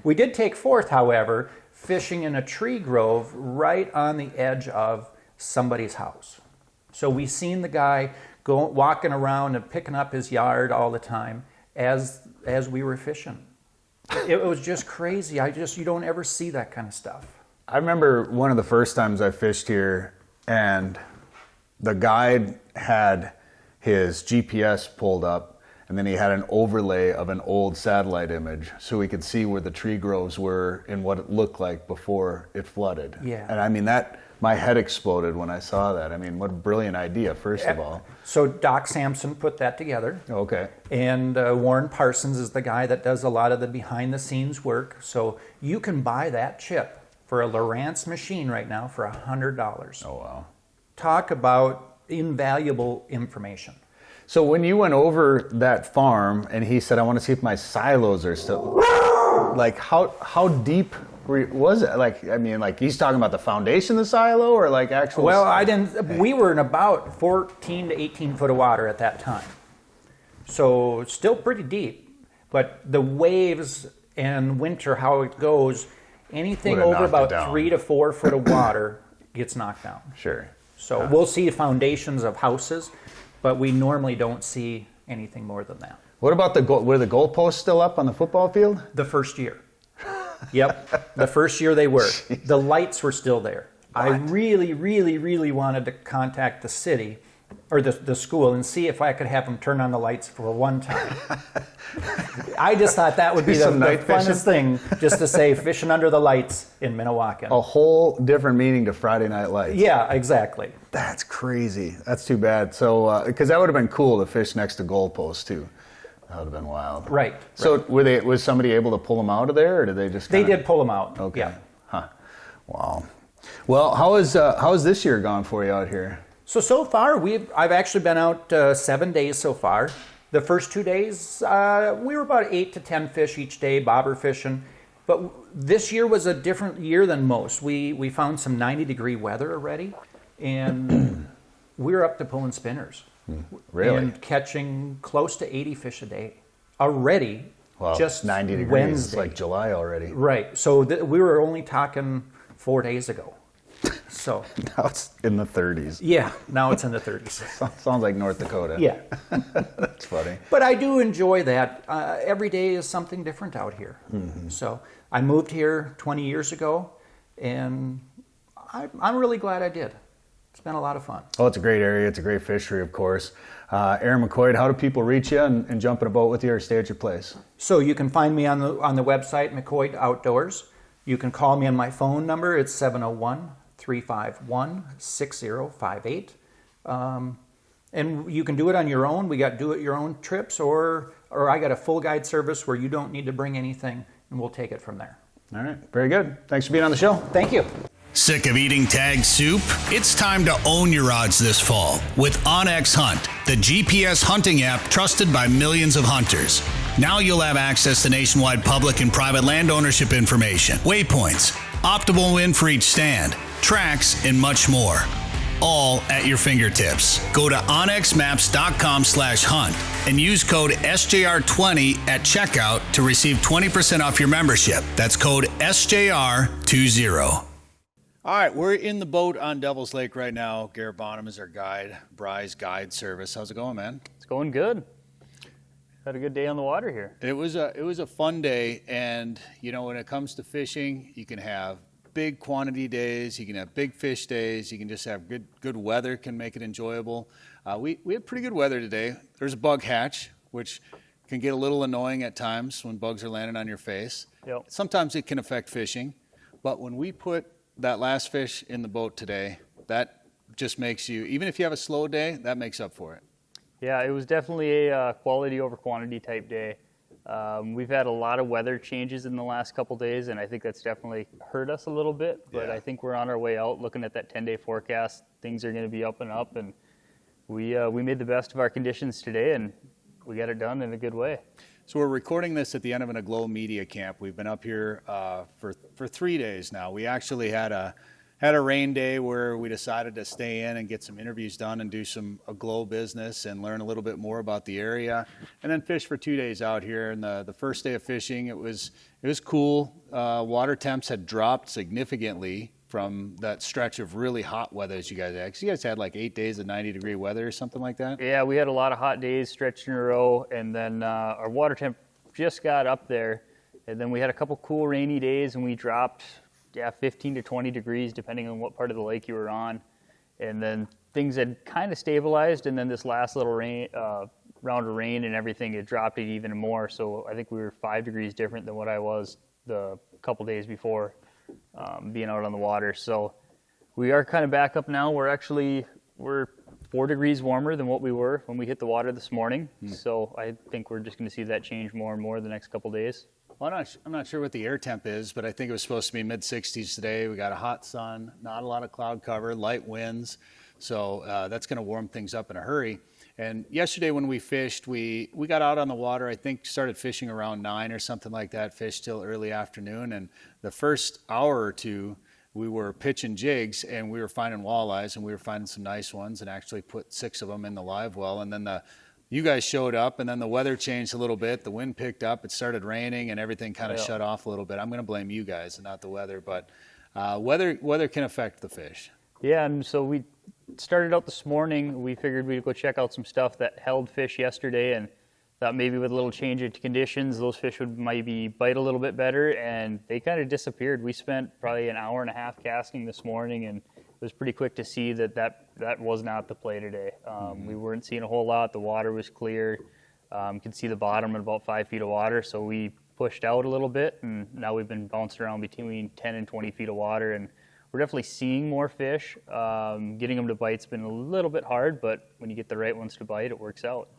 S2: We did take forth, however, fishing in a tree grove right on the edge of somebody's house. So we seen the guy walking around and picking up his yard all the time as we were fishing. It was just crazy. You don't ever see that kind of stuff.
S10: I remember one of the first times I fished here, and the guide had his GPS pulled up, and then he had an overlay of an old satellite image so we could see where the tree groves were and what it looked like before it flooded.
S2: Yeah.
S10: And I mean, my head exploded when I saw that. I mean, what a brilliant idea, first of all.
S2: So Doc Sampson put that together.
S10: Okay.
S2: And Warren Parsons is the guy that does a lot of the behind-the-scenes work. So you can buy that chip for a Lowrance machine right now for $100.
S10: Oh, wow.
S2: Talk about invaluable information.
S10: So when you went over that farm and he said, I want to see if my silos are still, like how deep was it? Like, I mean, like he's talking about the foundation of the silo or like actual?
S2: Well, we were in about 14 to 18 foot of water at that time. So still pretty deep, but the waves and winter, how it goes, anything over about 3 to 4 foot of water gets knocked down.
S10: Sure.
S2: So we'll see foundations of houses, but we normally don't see anything more than that.
S10: What about were the goalposts still up on the football field?
S2: The first year. Yep. The first year they were. Jeez. The lights were still there. What? I really, really, really wanted to contact the city or the school and see if I could have them turn on the lights for one time. I just thought that would be the funnest thing, just to say fishing under the lights in Minnewacan.
S10: A whole different meaning to Friday Night Lights.
S2: Yeah, exactly.
S10: That's crazy. That's too bad. So, because that would have been cool to fish next to goalposts too. That would have been wild.
S2: Right.
S10: So was somebody able to pull them out of there, or did they just?
S2: They did pull them out.
S10: Okay.
S2: Yeah.
S10: Huh. Wow. Well, how is this year gone for you out here?
S2: So far I've actually been out 7 days so far. The first 2 days we were about 8 to 10 fish each day, bobber fishing. But this year was a different year than most. We found some 90-degree weather already, and we were up to pulling spinners.
S10: Really?
S2: And catching close to 80 fish a day already.
S10: Well,
S2: just
S10: 90 degrees.
S2: Wednesday.
S10: It's like July already.
S2: Right. So we were only talking 4 days ago. So
S10: now it's in the 30s.
S2: Yeah, now it's in the 30s.
S10: Sounds like North Dakota.
S2: Yeah.
S10: That's funny.
S2: But I do enjoy that. Every day is something different out here. Mm-hmm. So I moved here 20 years ago, and I'm really glad I did. It's been a lot of fun.
S10: Oh, it's a great area. It's a great fishery, of course. Aaron McQuoid, how do people reach you and jump in a boat with you or stay at your place?
S2: So you can find me on the website, McQuoid Outdoors. You can call me on my phone number. It's 701-351-6058. And you can do it on your own. We got do-it-your-own trips, or I got a full guide service where you don't need to bring anything, and we'll take it from there.
S10: All right. Very good. Thanks for being on the show.
S2: Thank you.
S1: Sick of eating tag soup? It's time to own your odds this fall with OnX Hunt, the GPS hunting app trusted by millions of hunters. Now you'll have access to nationwide public and private land ownership information, waypoints, optimal wind for each stand, tracks, and much more. All at your fingertips. Go to onxmaps.com/hunt and use code SJR20 at checkout to receive 20% off your membership. That's code SJR20. All right, we're in the boat on Devil's Lake right now. Garrett Bonham is our guide, Bry's Guide Service. How's it going, man?
S3: It's going good. Had a good day on the water here.
S1: It was a fun day, and you know, when it comes to fishing, you can have big quantity days, you can have big fish days, you can just have good weather can make it enjoyable. We had pretty good weather today. There's a bug hatch, which can get a little annoying at times when bugs are landing on your face.
S3: Yep.
S1: Sometimes it can affect fishing, but when we put that last fish in the boat today, that just makes you, even if you have a slow day, that makes up for it.
S3: Yeah, it was definitely a quality over quantity type day. We've had a lot of weather changes in the last couple days, and I think that's definitely hurt us a little bit, but yeah. I think we're on our way out. Looking at that 10-day forecast, things are going to be up and up, and we made the best of our conditions today, and we got it done in a good way.
S1: So we're recording this at the end of an Aglow Media Camp. We've been up here for 3 days now. We actually had a rain day where we decided to stay in and get some interviews done and do some Aglow business and learn a little bit more about the area, and then fish for 2 days out here. And the first day of fishing, it was cool. Water temps had dropped significantly from that stretch of really hot weather that you guys had. 'Cause you guys had like 8 days of 90-degree weather or something like that?
S3: Yeah, we had a lot of hot days stretched in a row, and then our water temp just got up there, and then we had a couple cool rainy days, and we dropped 15 to 20 degrees depending on what part of the lake you were on. And then things had kind of stabilized, and then this last little rain, round of rain and everything, it dropped it even more. So I think we were 5 degrees different than what I was the couple days before being out on the water. So we are kind of back up now. We're 4 degrees warmer than what we were when we hit the water this morning. So I think we're just going to see that change more and more the next couple days.
S1: Well, I'm not sure what the air temp is, but I think it was supposed to be mid-60s today. We got a hot sun, not a lot of cloud cover, light winds. So that's going to warm things up in a hurry. And yesterday when we fished, we got out on the water, I think started fishing around 9 or something like that, fished till early afternoon. And the first hour or two, we were pitching jigs and we were finding walleyes, and we were finding some nice ones, and actually put 6 of them in the live well. And then you guys showed up, and then the weather changed a little bit. The wind picked up, it started raining, and everything kind of shut off a little bit. I'm going to blame you guys and not the weather, but weather can affect the fish.
S3: Yeah, and so we started out this morning. We figured we'd go check out some stuff that held fish yesterday, and thought maybe with a little change of conditions, those fish would maybe bite a little bit better, and they kind of disappeared. We spent probably an hour and a half casting this morning, and it was pretty quick to see that was not the play today. We weren't seeing a whole lot. The water was clear. Could see the bottom at about 5 feet of water, so we pushed out a little bit, and now we've been bouncing around between 10 and 20 feet of water, and we're definitely seeing more fish. Getting them to bite's been a little bit hard, but when you get the right ones to bite, it works out.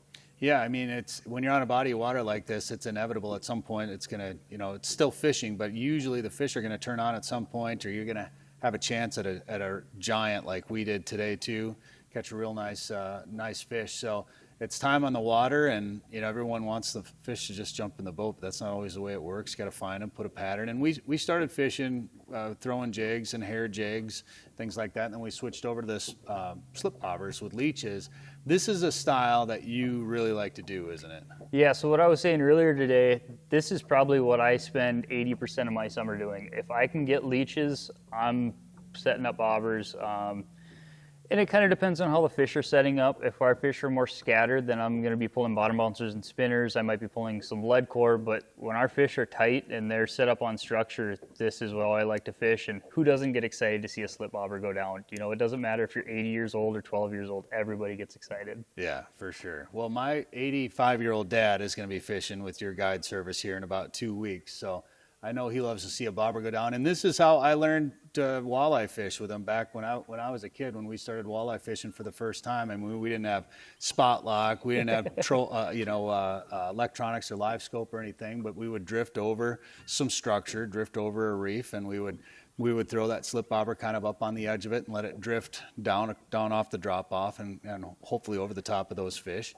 S1: Yeah, I mean, it's when you're on a body of water like this, it's inevitable at some point. It's gonna, it's still fishing, but usually the fish are gonna turn on at some point, or you're gonna have a chance at a giant like we did today too, catch a real nice fish. So it's time on the water, and everyone wants the fish to just jump in the boat, but that's not always the way it works. Got to find them, put a pattern, and we started fishing, throwing jigs and hair jigs, things like that, and then we switched over to this slip bobbers with leeches. This is a style that you really like to do, isn't it?
S3: Yeah, so what I was saying earlier today, this is probably what I spend 80% of my summer doing. If I can get leeches, I'm setting up bobbers. And it kind of depends on how the fish are setting up. If our fish are more scattered, then I'm going to be pulling bottom bouncers and spinners. I might be pulling some lead core, but when our fish are tight and they're set up on structure, this is what I like to fish. And who doesn't get excited to see a slip bobber go down? It doesn't matter if you're 80 years old or 12 years old. Everybody gets excited.
S1: Yeah, for sure. Well, my 85-year-old dad is going to be fishing with your guide service here in about 2 weeks, so I know he loves to see a bobber go down. And this is how I learned to walleye fish with him back when I was a kid, when we started walleye fishing for the first time. I mean, we didn't have spot lock, we didn't have electronics or live scope or anything, but we would drift over some structure, drift over a reef, and we would throw that slip bobber kind of up on the edge of it and let it drift down off the drop off and hopefully over the top of those fish.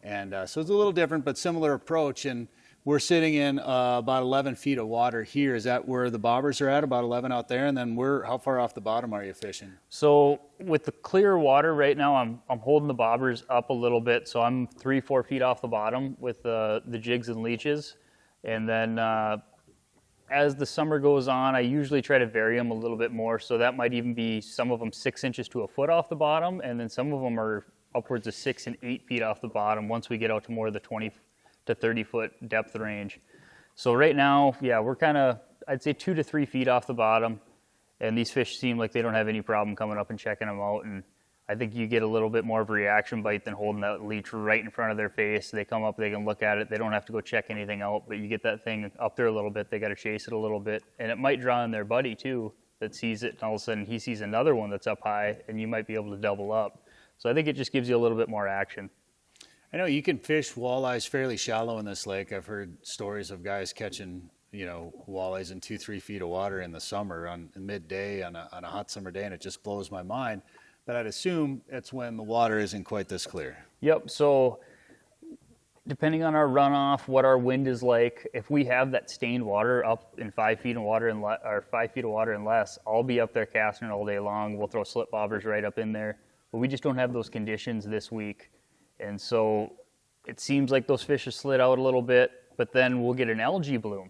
S1: And so it's a little different, but similar approach. And we're sitting in about 11 feet of water here. Is that where the bobbers are at, about 11 out there? And then how far off the bottom are you fishing?
S3: So with the clear water right now, I'm holding the bobbers up a little bit. So I'm 3-4 feet off the bottom with the jigs and leeches. And then as the summer goes on, I usually try to vary them a little bit more. So that might even be some of them 6 inches to a foot off the bottom. And then some of them are upwards of 6 and 8 feet off the bottom once we get out to more of the 20 to 30 foot depth range. So right now, yeah, we're kind of, I'd say 2 to 3 feet off the bottom, and these fish seem like they don't have any problem coming up and checking them out. And I think you get a little bit more of a reaction bite than holding that leech right in front of their face. They come up, they can look at it, they don't have to go check anything out, but you get that thing up there a little bit, they got to chase it a little bit, and it might draw in their buddy too that sees it, and all of a sudden he sees another one that's up high, and you might be able to double up. So I think it just gives you a little bit more action.
S1: I know you can fish walleyes fairly shallow in this lake. I've heard stories of guys catching, walleyes in 2-3 feet of water in the summer on midday on a hot summer day, and it just blows my mind. But I'd assume it's when the water isn't quite this clear.
S3: Yep. So depending on our runoff, what our wind is like, if we have that stained water up in 5 feet of water or 5 feet of water and less, I'll be up there casting all day long. We'll throw slip bobbers right up in there, but we just don't have those conditions this week. And so it seems like those fish have slid out a little bit, but then we'll get an algae bloom.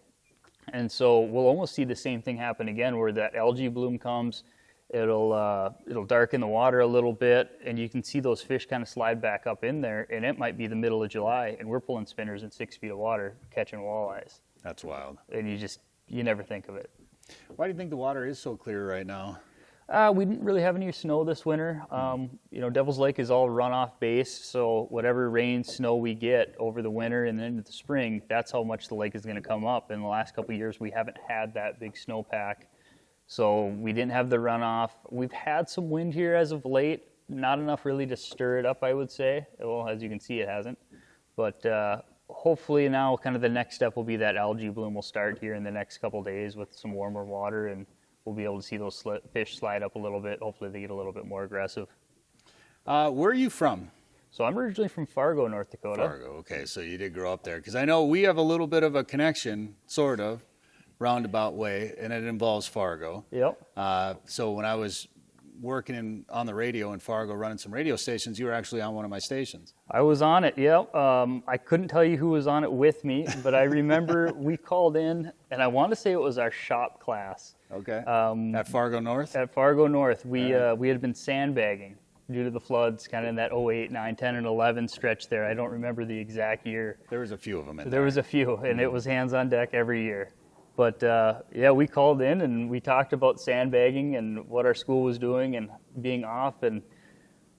S3: And so we'll almost see the same thing happen again, where that algae bloom comes, it'll darken the water a little bit, and you can see those fish kind of slide back up in there, and it might be the middle of July, and we're pulling spinners in 6 feet of water, catching walleyes.
S1: That's wild.
S3: And you never think of it.
S1: Why do you think the water is so clear right now?
S3: We didn't really have any snow this winter. Devil's Lake is all runoff based, so whatever rain, snow we get over the winter and then into the spring, that's how much the lake is going to come up. In the last couple of years, we haven't had that big snowpack, so we didn't have the runoff. We've had some wind here as of late, not enough really to stir it up, I would say. Well, as you can see, it hasn't. But hopefully now kind of the next step will be that algae bloom will start here in the next couple days with some warmer water, and we'll be able to see those fish slide up a little bit. Hopefully they get a little bit more aggressive.
S1: Where are you from?
S3: So I'm originally from Fargo, North Dakota.
S1: Fargo, okay, so you did grow up there. Because I know we have a little bit of a connection, sort of, roundabout way, and it involves Fargo.
S3: Yep.
S1: So when I was working on the radio in Fargo, running some radio stations, you were actually on one of my stations.
S3: I was on it, yep. I couldn't tell you who was on it with me, but I remember we called in, and I want to say it was our shop class.
S1: Okay. At Fargo North?
S3: At Fargo North. We had been sandbagging due to the floods kind of in that 08, 9, 10, and 11 stretch there. I don't remember the exact year.
S1: There was a few of them in there.
S3: There was a few, and it was hands on deck every year. But yeah, we called in and we talked about sandbagging and what our school was doing and being off. And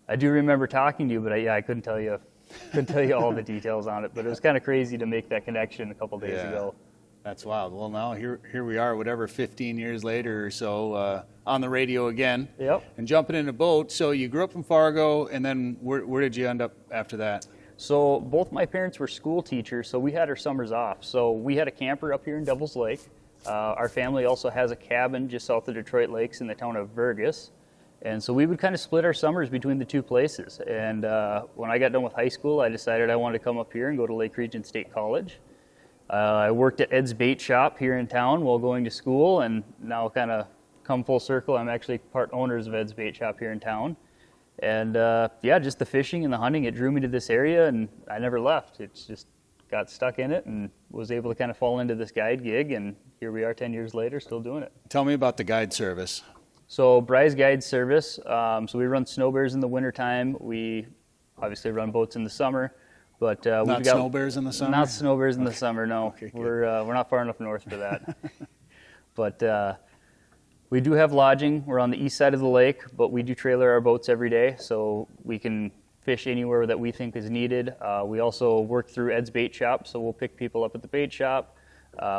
S3: I do remember talking to you, but I couldn't tell you all the details on it. But it was kind of crazy to make that connection a couple days ago.
S1: That's wild. Well, now here we are, whatever, 15 years later or so, on the radio again.
S3: Yep.
S1: And jumping in a boat. So you grew up in Fargo, and then where did you end up after that?
S3: So both my parents were school teachers, so we had our summers off. So we had a camper up here in Devil's Lake. Our family also has a cabin just south of Detroit Lakes in the town of Vergas. And so we would kind of split our summers between the two places. And when I got done with high school, I decided I wanted to come up here and go to Lake Region State College. I worked at Ed's Bait Shop here in town while going to school, and now kind of come full circle. I'm actually part owners of Ed's Bait Shop here in town. And yeah, just the fishing and the hunting, it drew me to this area, and I never left. It's just got stuck in it and was able to kind of fall into this guide gig, and here we are 10 years later still doing it.
S1: Tell me about the guide service.
S3: So Bry's Guide Service, so we run snow bears in the wintertime. We obviously run boats in the summer. But
S1: not snow bears in the summer?
S3: Not snow bears in the summer, no.
S1: Okay,
S3: we're not far enough north for that. But we do have lodging. We're on the east side of the lake, but we do trailer our boats every day, so we can fish anywhere that we think is needed. We also work through Ed's Bait Shop, so we'll pick people up at the bait shop.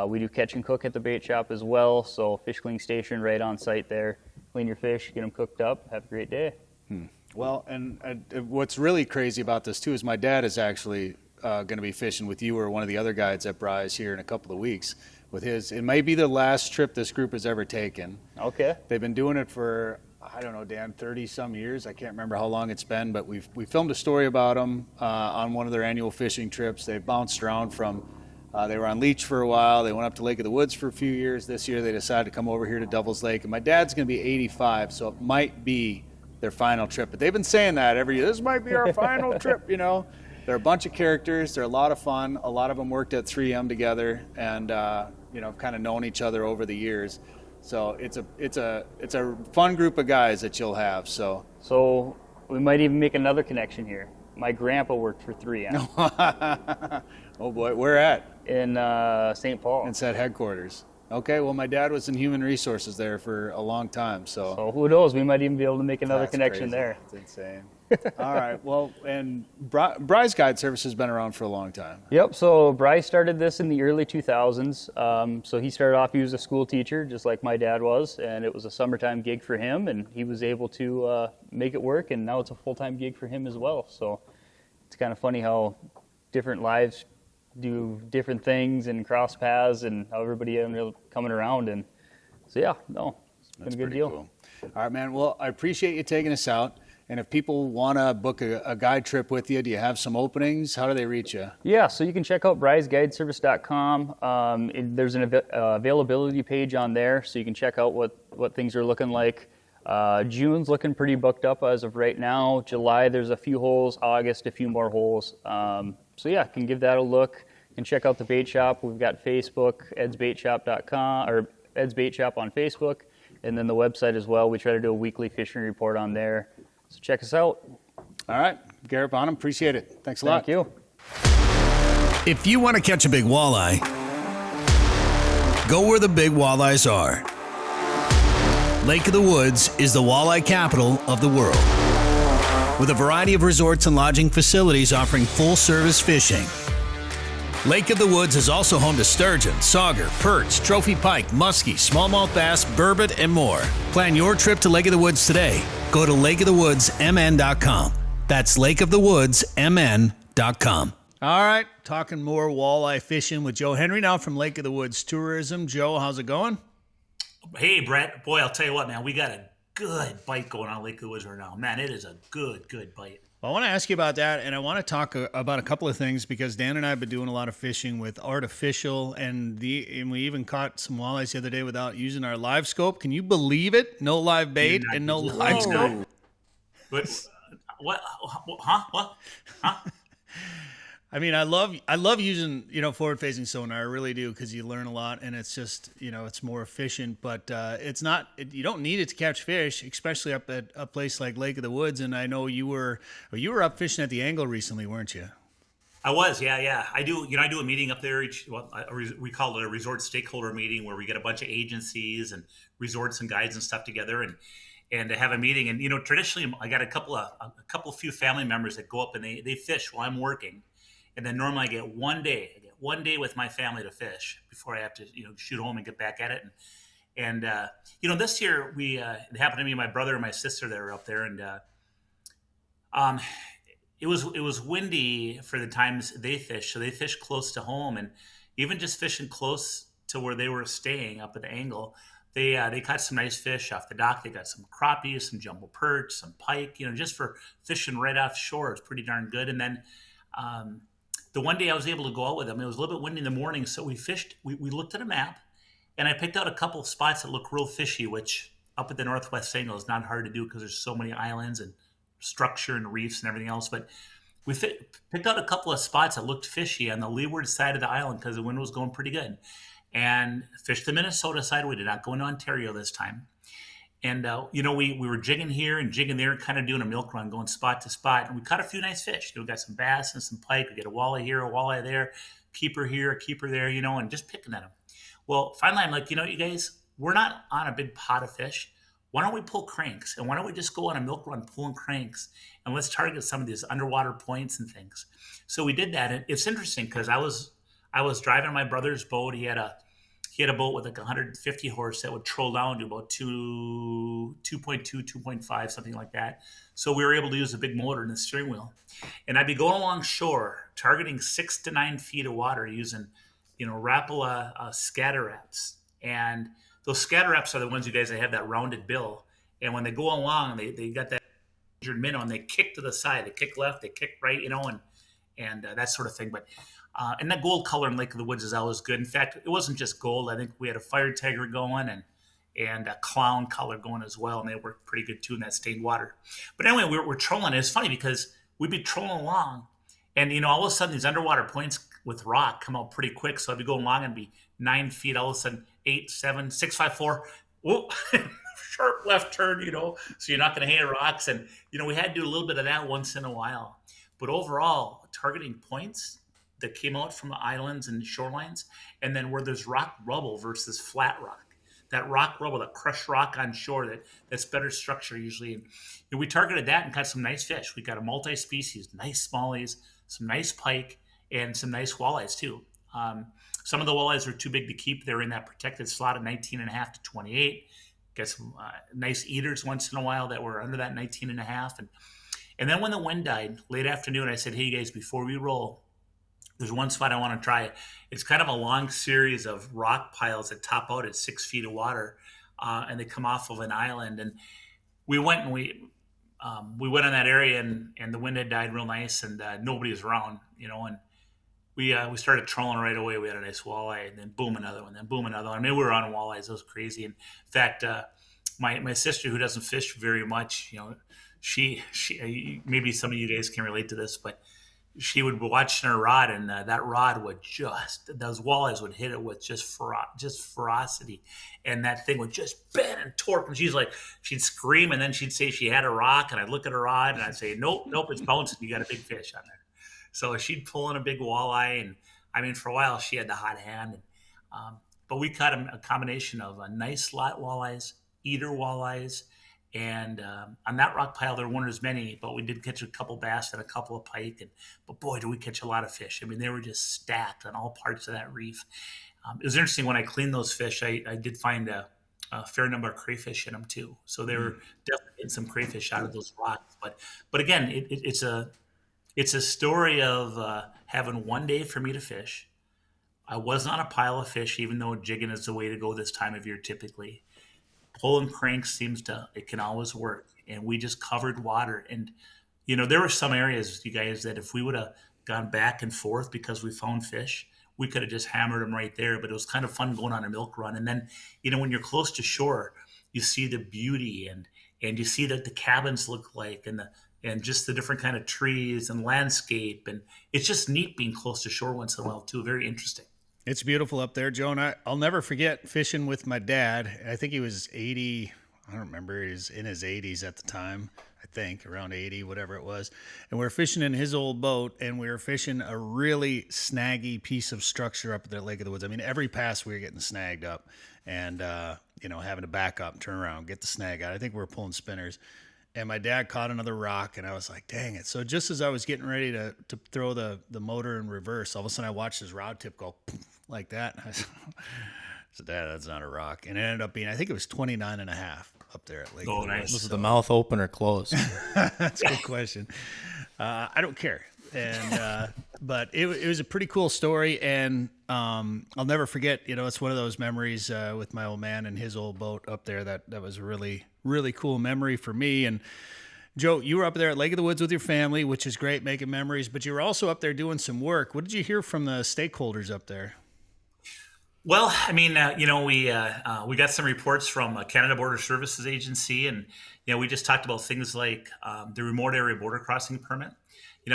S3: We do catch and cook at the bait shop as well, so fish cleaning station right on site there. Clean your fish, get them cooked up, have a great day.
S1: Well, and what's really crazy about this too is my dad is actually going to be fishing with you or one of the other guides at Bry's here in a couple of weeks with his. It may be the last trip this group has ever taken.
S3: Okay.
S1: They've been doing it for, I don't know, Dan, 30 some years. I can't remember how long it's been, but we filmed a story about them on one of their annual fishing trips. They bounced around from, they were on Leech for a while. They went up to Lake of the Woods for a few years. This year they decided to come over here to Devil's Lake. And my dad's going to be 85, so it might be their final trip. But they've been saying that every year. This might be our final trip, you know. They're a bunch of characters. They're a lot of fun. A lot of them worked at 3M together and, you know, kind of known each other over the years. So it's a fun group of guys that you'll have. So
S3: we might even make another connection here. My grandpa worked for 3M.
S1: Oh boy, where at?
S3: In St. Paul.
S1: It's at headquarters. Okay, well my dad was in human resources there for a long time. So
S3: who knows? We might even be able to make another connection
S1: crazy.
S3: there.
S1: It's insane. All right, well, and Bry's Guide Service has been around for a long time.
S3: Yep, so Bryce started this in the early 2000s. So he started off, he was a school teacher, just like my dad was, and it was a summertime gig for him, and he was able to make it work, and now it's a full-time gig for him as well. So it's kind of funny how different lives do different things and cross paths and how everybody ended up coming around. And so, yeah, no, it's been a good deal.
S1: Cool. All right, man, well, I appreciate you taking us out. And if people want to book a guide trip with you, do you have some openings? How do they reach you?
S3: Yeah, so you can check out brysguideservice.com. There's an availability page on there, so you can check out what things are looking like. June's looking pretty booked up as of right now. July, there's a few holes. August, a few more holes. So yeah, can give that a look. You can check out the bait shop. We've got Facebook, edsbaitshop.com, or Ed's Bait Shop on Facebook, and then the website as well. We try to do a weekly fishing report on there. So check us out.
S1: All right. Garrett Bonham, appreciate it. Thanks a lot.
S3: Thank you.
S6: If you want to catch a big walleye, go where the big walleyes are. Lake of the Woods is the walleye capital of the world, with a variety of resorts and lodging facilities offering full-service fishing. Lake of the Woods is also home to sturgeon, sauger, perch, trophy pike, muskie, smallmouth bass, burbot, and more. Plan your trip to Lake of the Woods today. Go to lakeofthewoodsmn.com. That's lakeofthewoodsmn.com. All right, talking more walleye fishing with Joe Henry now from Lake of the Woods Tourism. Joe, how's it going?
S15: Hey, Bret. Boy, I'll tell you what, man. We got a good bite going on Lake of the Woods right now. Man, it is a good bite.
S6: Well, I want to ask you about that, and I want to talk about a couple of things because Dan and I have been doing a lot of fishing with artificial, and we even caught some walleyes the other day without using our live scope. Can you believe it? No live bait and no live scope.
S15: But what? Huh? What? Huh?
S6: I mean, I love using, forward-facing sonar. I really do, because you learn a lot, and it's just, it's more efficient. But it's not. You don't need it to catch fish, especially up at a place like Lake of the Woods. And I know you were up fishing at the Angle recently, weren't you?
S15: I was, yeah. I do. I do a meeting up there. We call it a resort stakeholder meeting, where we get a bunch of agencies and resorts and guides and stuff together, and to have a meeting. And traditionally, I got a few family members that go up and they fish while I'm working. And then normally I get one day with my family to fish before I have to, shoot home and get back at it. And this year it happened to me, my brother and my sister that were up there, and it was windy for the times they fished. So they fished close to home, and even just fishing close to where they were staying up at the Angle, they caught some nice fish off the dock. They got some crappies, some jumbo perch, some pike, just for fishing right offshore. It's pretty darn good. And then, the one day I was able to go out with them, it was a little bit windy in the morning, so we fished. We looked at a map, and I picked out a couple of spots that look real fishy, which up at the Northwest Angle is not hard to do because there's so many islands and structure and reefs and everything else. But we picked out a couple of spots that looked fishy on the leeward side of the island because the wind was going pretty good, and fished the Minnesota side. We did not go into Ontario this time. And, we were jigging here and jigging there, kind of doing a milk run, going spot to spot. And we caught a few nice fish. We got some bass and some pike. We get a walleye here, a walleye there, keeper here, a keeper there, and just picking at them. Well, finally, I'm like, you guys, we're not on a big pot of fish. Why don't we pull cranks? And why don't we just go on a milk run pulling cranks? And let's target some of these underwater points and things. So we did that. And it's interesting because I was driving my brother's boat. He had a boat with like 150 horse that would troll down to about 2.2, 2.5, something like that. So we were able to use a big motor in the steering wheel. And I'd be going along shore, targeting 6 to 9 feet of water using, Rapala scatter wraps. And those scatter wraps are the ones, you guys, that have that rounded bill. And when they go along, they got that minnow, and they kick to the side. They kick left, they kick right, and that sort of thing. But and that gold color in Lake of the Woods is always good. In fact, it wasn't just gold. I think we had a fire tiger going and a clown color going as well, and they worked pretty good too in that stained water. But anyway, we're trolling. It's funny because we'd be trolling along, and all of a sudden these underwater points with rock come out pretty quick. So I'd be going along and be 9 feet. All of a sudden 8, 7, 6, 5, 4. Whoa. Sharp left turn, so you're not going to hit rocks. And, we had to do a little bit of that once in a while. But overall, targeting points that came out from the islands and shorelines, and then where there's rock rubble versus flat rock. That rock rubble, that crushed rock on shore, that's better structure usually. And we targeted that and caught some nice fish. We got a multi-species, nice smallies, some nice pike, and some nice walleyes too. Some of the walleyes are too big to keep. They're in that protected slot of 19.5 to 28. Got some nice eaters once in a while that were under that 19.5. And then when the wind died, late afternoon, I said, hey guys, before we roll, there's one spot I want to try. It's kind of a long series of rock piles that top out at 6 feet of water, and they come off of an island. And we went and we went in that area, and the wind had died real nice, and nobody was around, and we started trolling right away. We had a nice walleye, and then boom, another one, then boom, another one. I mean, we were on walleyes. It was crazy. And in fact, my sister, who doesn't fish very much, she maybe some of you guys can relate to this, but she would be watching her rod, and that rod would those walleyes would hit it with just ferocity, and that thing would just bend and torque. And she'd scream, and then she'd say she had a rock, and I'd look at her rod, and I'd say, nope, it's bouncing. You got a big fish on there. So she'd pull in a big walleye, and I mean, for a while she had the hot hand. And, but we caught a combination of nice lot walleyes, eater walleyes, and on that rock pile there weren't as many, but we did catch a couple bass and a couple of pike. But boy, did we catch a lot of fish. I mean, they were just stacked on all parts of that reef. It was interesting when I cleaned those fish. I did find a fair number of crayfish in them too. So they were definitely getting some crayfish out of those rocks. But again, it's It's a story of having one day for me to fish. I wasn't on a pile of fish, even though jigging is the way to go this time of year typically. Pulling cranks it can always work. And we just covered water. And, there were some areas, you guys, that if we would have gone back and forth because we found fish, we could have just hammered them right there. But it was kind of fun going on a milk run. And then, when you're close to shore, you see the beauty and you see that the cabins look like and just the different kind of trees and landscape. And it's just neat being close to shore once in a while too. Very interesting.
S6: It's beautiful up there, Joe. And I'll never forget fishing with my dad. I think he was 80. I don't remember. He was in his 80s at the time. I think around 80, whatever it was. And we were fishing in his old boat, and we were fishing a really snaggy piece of structure up at the Lake of the Woods. I mean, every pass we were getting snagged up and, having to back up and turn around, get the snag out. I think we were pulling spinners. And my dad caught another rock, and I was like, dang it. So just as I was getting ready to throw the motor in reverse, all of a sudden I watched his rod tip go like that. And I said, Dad, that's not a rock. And it ended up being, I think it was 29 and a half up there at Lake.
S15: Oh, nice.
S7: Was the mouth open or closed?
S6: That's a good question. I don't care. And but it was a pretty cool story, and I'll never forget. It's one of those memories with my old man and his old boat up there. That was a really, really cool memory for me. And Joe, you were up there at Lake of the Woods with your family, which is great, making memories. But you were also up there doing some work. What did you hear from the stakeholders up there?
S15: Well, I mean, we got some reports from Canada Border Services Agency, and we just talked about things like the remote area border crossing permit.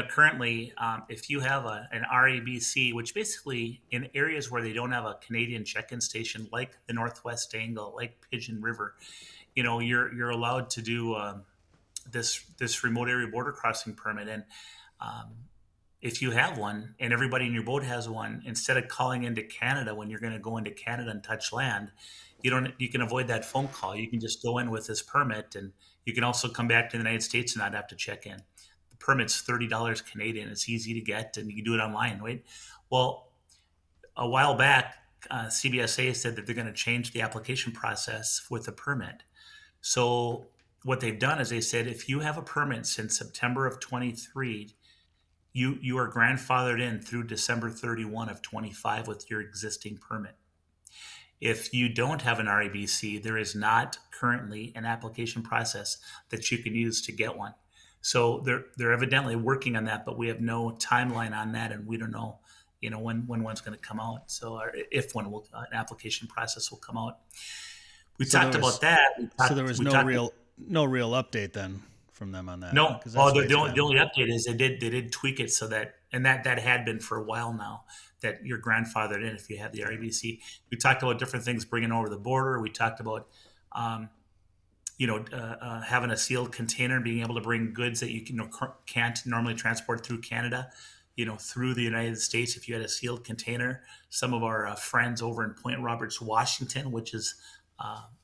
S15: Currently, if you have an RABC, which basically in areas where they don't have a Canadian check-in station, like the Northwest Angle, like Pigeon River, you're allowed to do this remote area border crossing permit. And if you have one and everybody in your boat has one, instead of calling into Canada when you're going to go into Canada and touch land, you can avoid that phone call. You can just go in with this permit, and you can also come back to the United States and not have to check in. The permit's $30 Canadian. It's easy to get, and you can do it online, right? Well, a while back, CBSA said that they're going to change the application process with the permit. So what they've done is they said, if you have a permit since September of 23, you are grandfathered in through December 31 of 25 with your existing permit. If you don't have an RABC, there is not currently an application process that you can use to get one. So they're evidently working on that, but we have no timeline on that, and we don't know, when one's going to come out. So, or if an application process will come out. We talked about that.
S6: So there was no real update then from them on that.
S15: No. Well, the only update is they did tweak it so that, and that had been for a while now, that you're grandfathered in if you have the RABC. We talked about different things bringing over the border. We talked about, having a sealed container and being able to bring goods that you can't normally transport through Canada, through the United States if you had a sealed container. Some of our friends over in Point Roberts, Washington, which is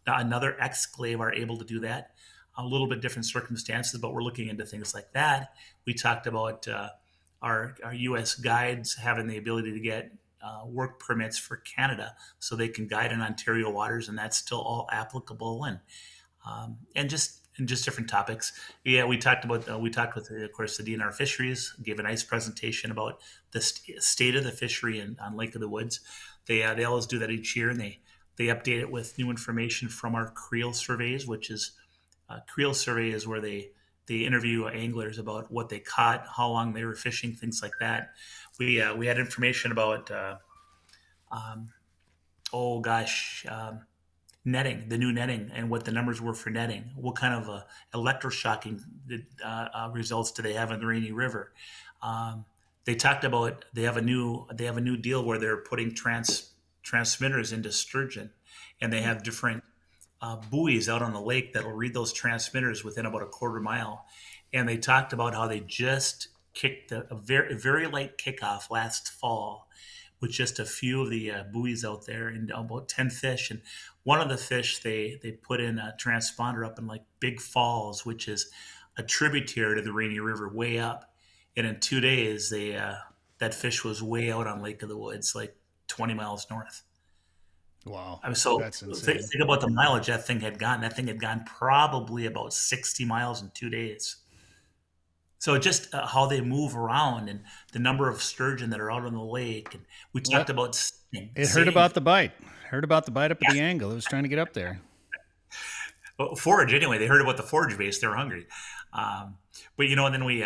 S15: another exclave, are able to do that. A little bit different circumstances, but we're looking into things like that. We talked about our U.S. guides having the ability to get work permits for Canada so they can guide in Ontario waters, and that's still all applicable. And just different topics. Yeah, we talked with, of course, the DNR Fisheries, gave a nice presentation about the state of the fishery on Lake of the Woods. They always do that each year, and they update it with new information from our creel surveys, which is creel survey is where they interview anglers about what they caught, how long they were fishing, things like that. We had information about netting, the new netting, and what the numbers were for netting. What kind of electroshocking results do they have in the Rainy River? They talked about they have a new deal where they're putting transmitters into sturgeon, and they have different buoys out on the lake that'll read those transmitters within about a quarter mile. And they talked about how they just kicked a very, very light kickoff last fall with just a few of the buoys out there and about 10 fish. And one of the fish they put in a transponder up in like Big Falls, which is a tributary to the Rainy River way up. And in 2 days, that fish was way out on Lake of the Woods, like 20 miles north.
S6: Wow.
S15: So
S6: that's insane.
S15: think about the mileage that thing had gone. That thing had gone probably about 60 miles in 2 days. So just how they move around and the number of sturgeon that are out on the lake. And we talked about
S6: Heard about the bite. Heard about the bite up at the angle. It was trying to get up there.
S15: Forage anyway. They heard about the forage base. They were hungry. But and then we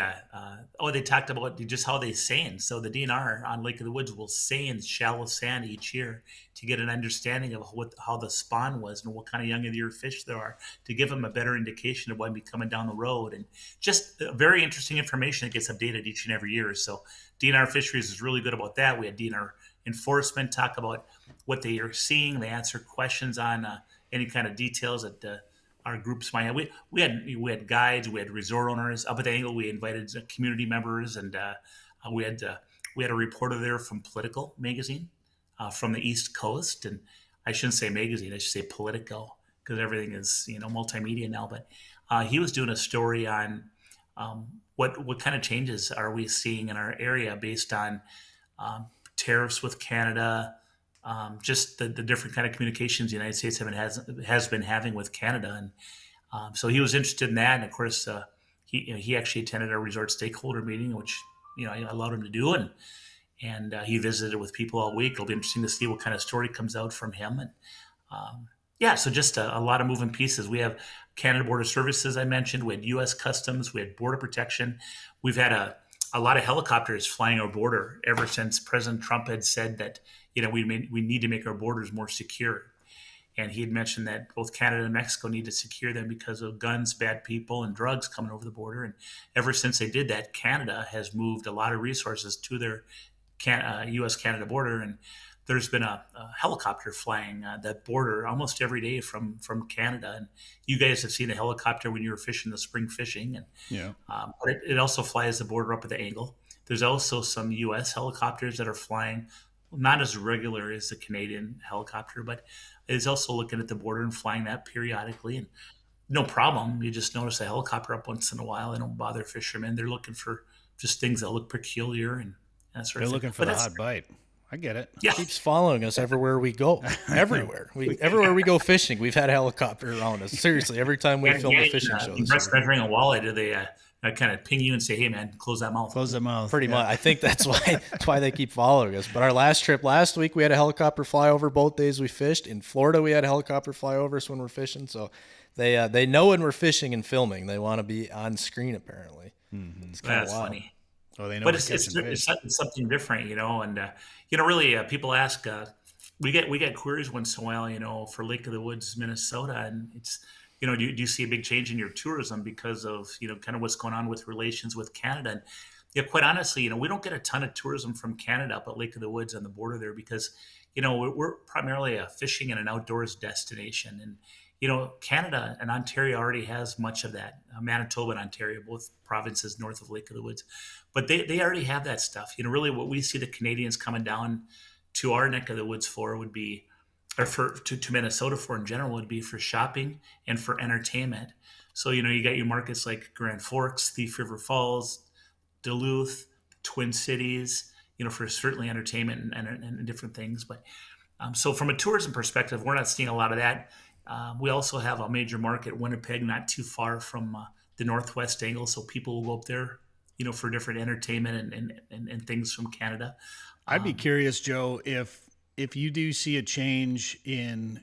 S15: they talked about just how they seine. So the DNR on Lake of the Woods will seine shallow sand each year to get an understanding of how the spawn was and what kind of young of the year fish there are, to give them a better indication of what might be coming down the road. And just very interesting information that gets updated each and every year. So DNR Fisheries is really good about that. We had DNR Enforcement talk about what they are seeing. They answer questions on any kind of details that our groups might have. We had guides, we had resort owners up at the angle. We invited community members, and we had a reporter there from Political magazine from the East Coast, and I shouldn't say magazine, I should say Politico, because everything is multimedia now. But he was doing a story on what kind of changes are we seeing in our area based on tariffs with Canada. Just the different kind of communications the United States has been having with Canada, and so he was interested in that. And of course, he actually attended our resort stakeholder meeting, which I allowed him to do, and he visited with people all week. It'll be interesting to see what kind of story comes out from him. And so just a lot of moving pieces. We have Canada Border Services, I mentioned. We had U.S. Customs. We had Border Protection. We've had a lot of helicopters flying our border ever since President Trump had said that we need to make our borders more secure. And he had mentioned that both Canada and Mexico need to secure them because of guns, bad people, and drugs coming over the border. And ever since they did that, Canada has moved a lot of resources to their U.S.-Canada border. And there's been a helicopter flying that border almost every day from Canada. And you guys have seen a helicopter when you were fishing the spring fishing. And but it also flies the border up at the angle. There's also some U.S. helicopters that are flying, not as regular as the Canadian helicopter, but it's also looking at the border and flying that periodically. And no problem. You just notice a helicopter up once in a while. They don't bother fishermen. They're looking for just things that look peculiar and that sort of thing.
S6: They're looking for the hot bite. I get it.
S15: Yeah.
S7: It keeps following us everywhere we go. Everywhere. Everywhere we go fishing, we've had a helicopter around us. Seriously, every time we film a fishing show.
S15: Brett's measuring a walleye. Do they kind of ping you and say, "Hey, man, close that mouth"?
S6: Close that mouth.
S7: Pretty much. I think that's why they keep following us. But our last trip last week, we had a helicopter fly over both days we fished. In Florida, we had a helicopter fly over us when we're fishing. So they know when we're fishing and filming. They want to be on screen, apparently.
S6: Mm-hmm.
S7: It's kind of wild.
S15: Funny.
S6: Oh, they know.
S15: But it's something different, and really, people ask. We get queries once in a while, for Lake of the Woods, Minnesota, and it's, do you see a big change in your tourism because of kind of what's going on with relations with Canada? And quite honestly, we don't get a ton of tourism from Canada up at Lake of the Woods on the border there because we're primarily a fishing and an outdoors destination, and Canada and Ontario already has much of that. Manitoba and Ontario, both provinces north of Lake of the Woods, but they already have that stuff. Really what we see the Canadians coming down to our neck of the woods for would be, or to Minnesota for in general, would be for shopping and for entertainment. So, you got your markets like Grand Forks, Thief River Falls, Duluth, Twin Cities, for certainly entertainment and different things. But so from a tourism perspective, we're not seeing a lot of that. We also have a major market, Winnipeg, not too far from the northwest angle, so people will go up there, for different entertainment and things from Canada.
S6: I'd be curious, Joe, if you do see a change in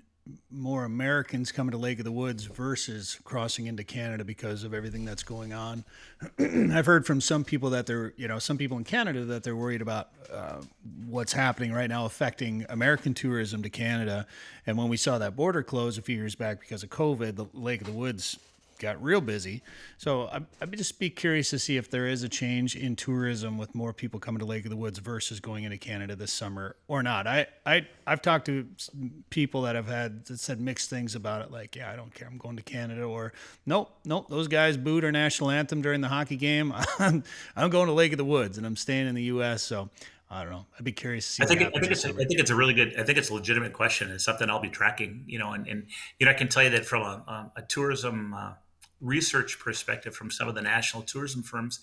S6: more Americans coming to Lake of the Woods versus crossing into Canada because of everything that's going on. I've heard from some people that some people in Canada that they're worried about what's happening right now affecting American tourism to Canada. And when we saw that border close a few years back because of COVID, the Lake of the Woods got real busy. So I'd just be curious to see if there is a change in tourism with more people coming to Lake of the Woods versus going into Canada this summer or not. I've talked to people that said mixed things about it. Like, yeah, I don't care. I'm going to Canada, or nope. Those guys booed our national anthem during the hockey game. I'm going to Lake of the Woods and I'm staying in the U.S. So I don't know. I'd be curious to see.
S15: I think it's a really good. I think it's a legitimate question. It's something I'll be tracking. And I can tell you that from a tourism research perspective from some of the national tourism firms,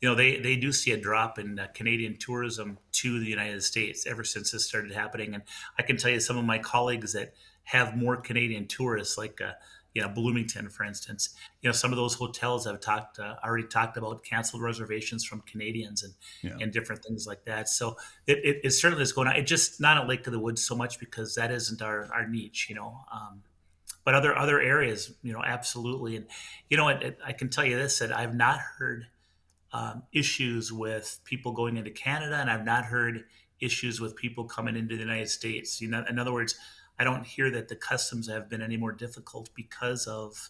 S15: they do see a drop in Canadian tourism to the United States ever since this started happening. And I can tell you some of my colleagues that have more Canadian tourists, like Bloomington, for instance. Some of those hotels have already talked about canceled reservations from Canadians and different things like that. So it certainly is going on. It's just not at Lake of the Woods so much because that isn't our niche, but other areas, absolutely. And I can tell you this, that I've not heard issues with people going into Canada, and I've not heard issues with people coming into the United States. In other words, I don't hear that the customs have been any more difficult because of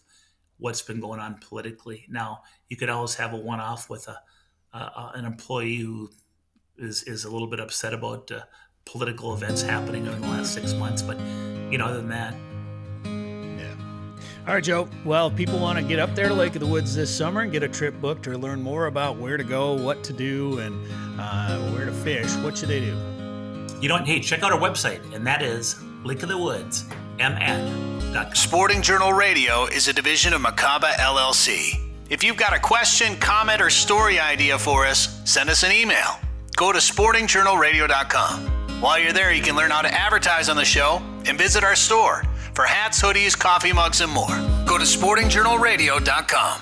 S15: what's been going on politically. Now, you could always have a one-off with an employee who is a little bit upset about political events happening in the last 6 months, but other than that.
S6: All right, Joe. Well, if people want to get up there to Lake of the Woods this summer and get a trip booked or learn more about where to go, what to do, and where to fish, what should they do?
S15: Hey, check out our website, and that is lakeofthewoodsmn.com.
S6: Sporting Journal Radio is a division of Macaba LLC. If you've got a question, comment, or story idea for us, send us an email. Go to sportingjournalradio.com. While you're there, you can learn how to advertise on the show and visit our store for hats, hoodies, coffee mugs, and more. Go to sportingjournalradio.com.